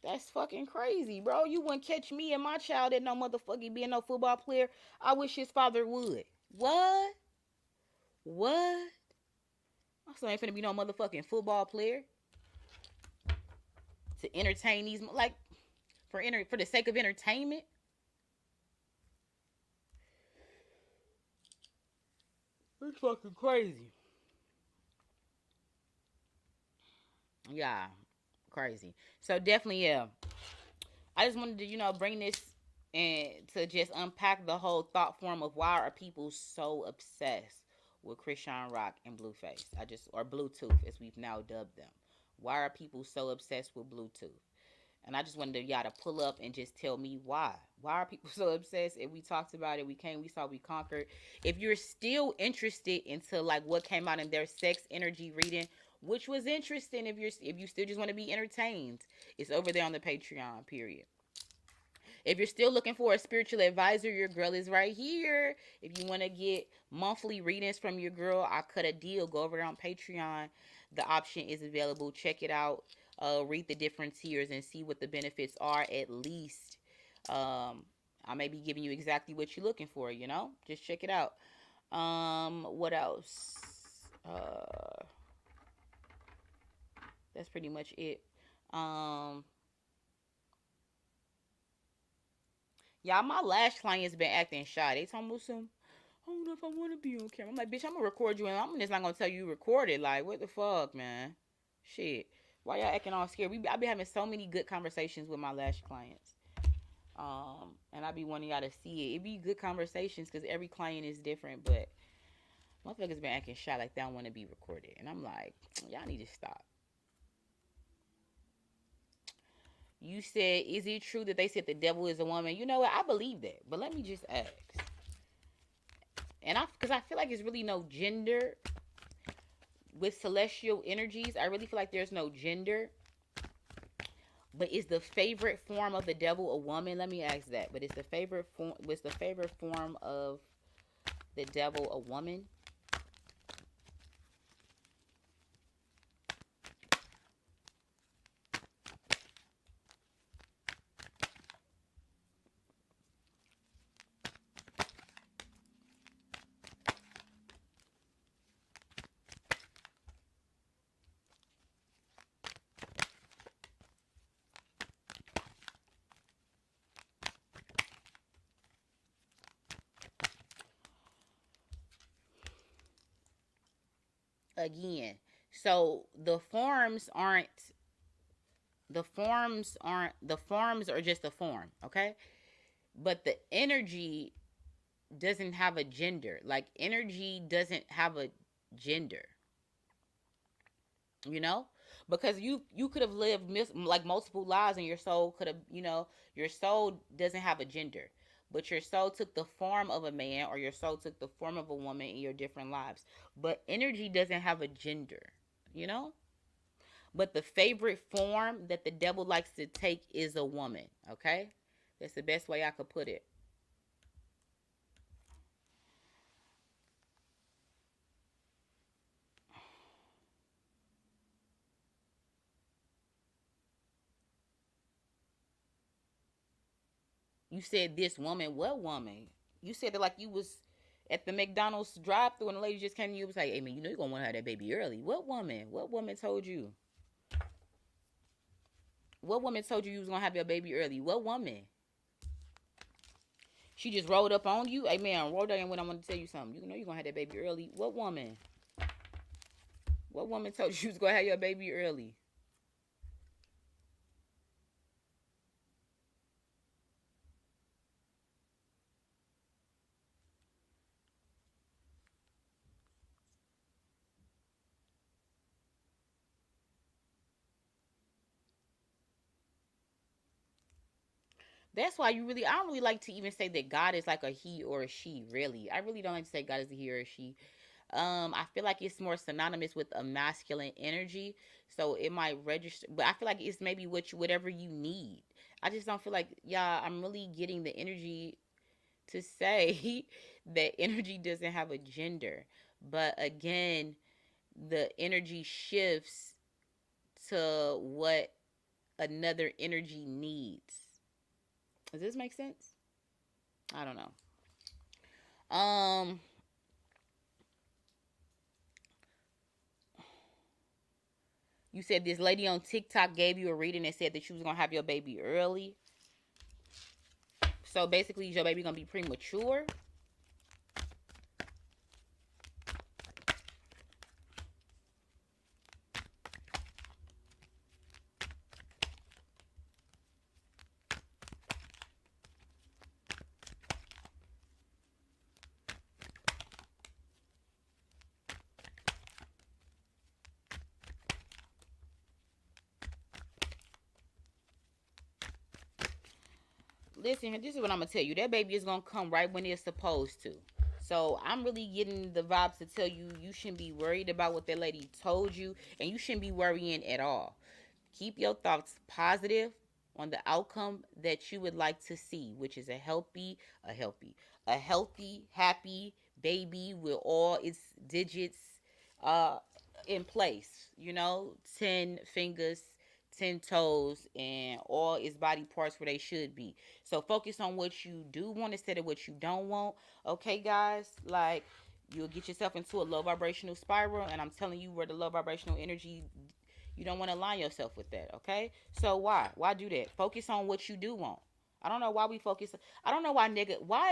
That's fucking crazy, bro. You wouldn't catch me and my child at no motherfucking being no football player. I wish his father would. What? What? My son ain't finna be no motherfucking football player to entertain these like for the sake of entertainment. It's fucking crazy. Yeah, crazy. So definitely, yeah. I just wanted to, bring this and to just unpack the whole thought form of why are people so obsessed with Chrisean Rock and Blueface. Or Bluetooth as we've now dubbed them. Why are people so obsessed with Bluetooth? And I just wanted y'all to pull up and just tell me why. Why are people so obsessed? If we talked about it, we came, we saw, we conquered. If you're still interested into like what came out in their sex energy reading, which was interesting, if you still just want to be entertained, it's over there on the Patreon. Period. If you're still looking for a spiritual advisor, your girl is right here. If you want to get monthly readings from your girl, I cut a deal. Go over there on Patreon. The option is available. Check it out. Read the different tiers and see what the benefits are at least. I may be giving you exactly what you're looking for, Just check it out. What else? That's pretty much it. Y'all, my lash client's been acting shy. They told me some, I don't know if I want to be on camera. I'm like, bitch, I'm gonna record you and I'm just not gonna tell you recorded. Like, what the fuck, man? Shit. Why y'all acting all scared? I be having so many good conversations with my lash clients. And I be wanting y'all to see it. It be good conversations because every client is different, but motherfuckers been acting shy like they don't want to be recorded. And I'm like, y'all need to stop. You said, is it true that they said the devil is a woman? You know what? I believe that. But let me just ask. And because I feel like it's really no gender with celestial energies. I really feel like there's no gender. But is the favorite form of the devil a woman? Let me ask that. But is the favorite form of the devil a woman? Again, so the forms are just a form, okay? But the energy doesn't have a gender. Like energy doesn't have a gender. You know, because you could have lived like multiple lives, and your soul could have, your soul doesn't have a gender, but your soul took the form of a man, or your soul took the form of a woman in your different lives. But energy doesn't have a gender, you know. But the favorite form that the devil likes to take is a woman. Okay, that's the best way I could put it. You said this woman. What woman? You said it like you was at the McDonald's drive-thru and the lady just came to you and was like, "Hey man, you know you're gonna want to have that baby early." What woman? What woman told you? What woman told you was gonna have your baby early? What woman? She just rolled up on you. Hey man, roll down when I want to tell you something. You know you're gonna have that baby early. What woman? What woman told you was gonna have your baby early? That's why I don't really like to even say that God is like a he or a she, really. I really don't like to say God is a he or a she. I feel like it's more synonymous with a masculine energy, so it might register. But I feel like it's maybe whatever you need. I just don't feel like, yeah, I'm really getting the energy to say that energy doesn't have a gender. But again, the energy shifts to what another energy needs. Does this make sense? I don't know. Um, you said this lady on TikTok gave you a reading and said that you was gonna have your baby early. So basically, is your baby gonna be premature? Listen, this is what I'm gonna tell you. That baby is gonna come right when it's supposed to. So I'm really getting the vibes to tell you you shouldn't be worried about what that lady told you, and you shouldn't be worrying at all. Keep your thoughts positive on the outcome that you would like to see, which is a healthy, happy baby with all its digits uh in place. 10 fingers, 10 toes, and all its body parts where they should be. So focus on what you do want instead of what you don't want. Okay, guys? Like, you'll get yourself into a low vibrational spiral, and I'm telling you where the low vibrational energy, you don't want to align yourself with that. Okay, so why do that? Focus on what you do want. I don't know why we focus. I don't know why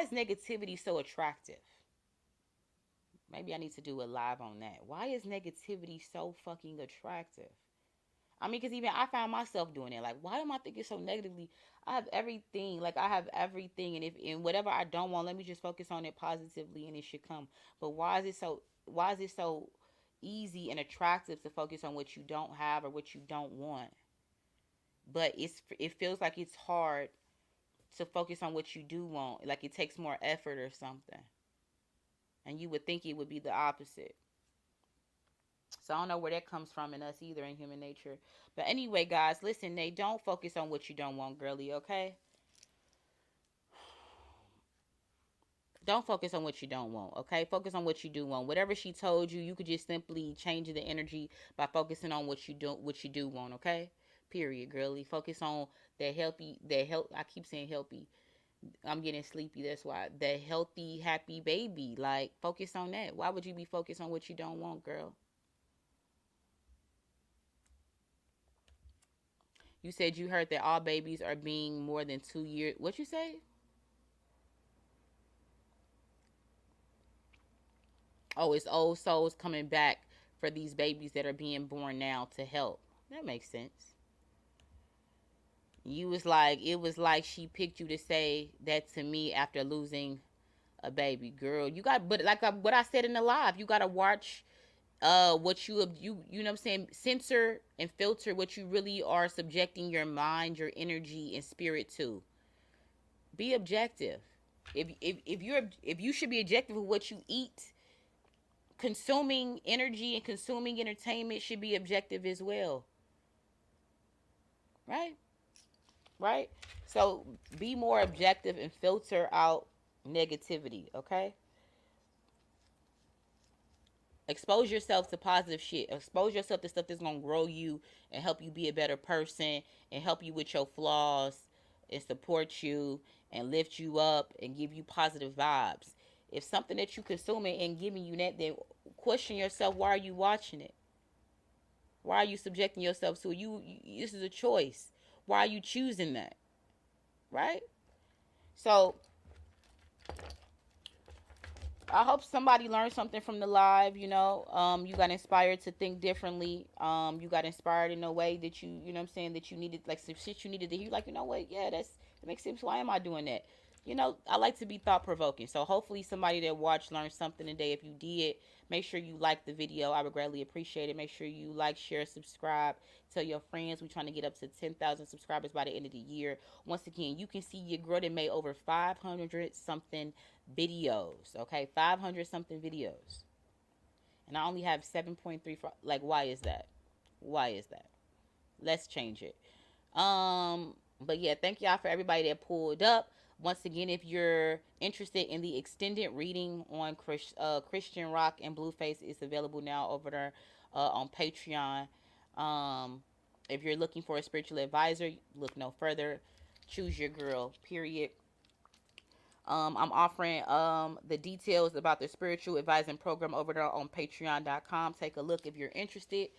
is negativity so attractive. Maybe I need to do a live on that. Why is negativity so fucking attractive? I mean, because even I found myself doing it. Like, why am I thinking so negatively? I have everything. Like, I have everything, and if and whatever I don't want, let me just focus on it positively, and it should come. But why is it so? Why is it so easy and attractive to focus on what you don't have or what you don't want? But it feels like it's hard to focus on what you do want. Like it takes more effort or something, and you would think it would be the opposite. So I don't know where that comes from in us either, in human nature. But anyway, guys, listen, they don't focus on what you don't want, girly, okay? Don't focus on what you don't want, okay? Focus on what you do want. Whatever she told you, you could just simply change the energy by focusing on what you do want, okay? Period, girly. Focus on that health. I keep saying healthy. I'm getting sleepy. That's why. That healthy, happy baby. Like, focus on that. Why would you be focused on what you don't want, girl? You said you heard that all babies are being more than 2 years. What you say? Oh, it's old souls coming back for these babies that are being born now to help. That makes sense. It was like she picked you to say that to me after losing a baby girl. You got, but like what I said in the live, you gotta watch what you know what I'm saying, censor and filter what you really are subjecting your mind, your energy and spirit to. Be objective. If you should be objective of what you eat, consuming energy and consuming entertainment should be objective as well. Right? Right? So be more objective and filter out negativity, okay? Expose yourself to positive shit. Expose yourself to stuff that's gonna grow you and help you be a better person and help you with your flaws and support you and lift you up and give you positive vibes. If something that you consuming and giving you that, then question yourself, why are you watching it? Why are you subjecting yourself to it? This is a choice. Why are you choosing that? Right? So I hope somebody learned something from the live. You got inspired to think differently. You got inspired in a way that you know what I'm saying, that you needed, like some shit you needed to hear. Like, you know what? Yeah, that makes sense. Why am I doing that? I like to be thought provoking. So hopefully somebody that watched learned something today. If you did, make sure you like the video. I would greatly appreciate it. Make sure you like, share, subscribe. Tell your friends. We're trying to get up to 10,000 subscribers by the end of the year. Once again, you can see your girl that made over 500 something videos. Okay, 500 something videos. And I only have 7.3. Like, why is that? Why is that? Let's change it. But yeah, thank y'all for everybody that pulled up. Once again, if you're interested in the extended reading on Christian Rock and Blueface, it's available now over there on Patreon. If you're looking for a spiritual advisor, look no further. Choose your girl, period. I'm offering the details about the spiritual advising program over there on patreon.com. Take a look if you're interested.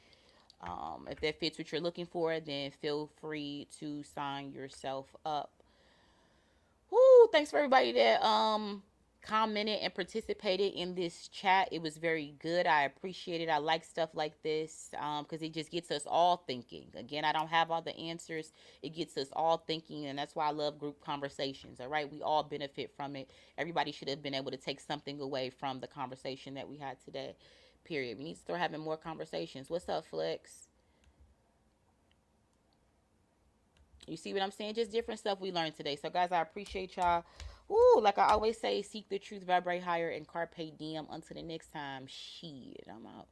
If that fits what you're looking for, then feel free to sign yourself up. Woo! Thanks for everybody that commented and participated in this chat. It was very good. I appreciate it. I like stuff like this because it just gets us all thinking. Again, I don't have all the answers. It gets us all thinking, and that's why I love group conversations. All right, we all benefit from it. Everybody should have been able to take something away from the conversation that we had today. Period. We need to start having more conversations. What's up, Flex? You see what I'm saying? Just different stuff we learned today. So, guys, I appreciate y'all. Ooh, like I always say, seek the truth, vibrate higher, and carpe diem. Until the next time, shit, I'm out.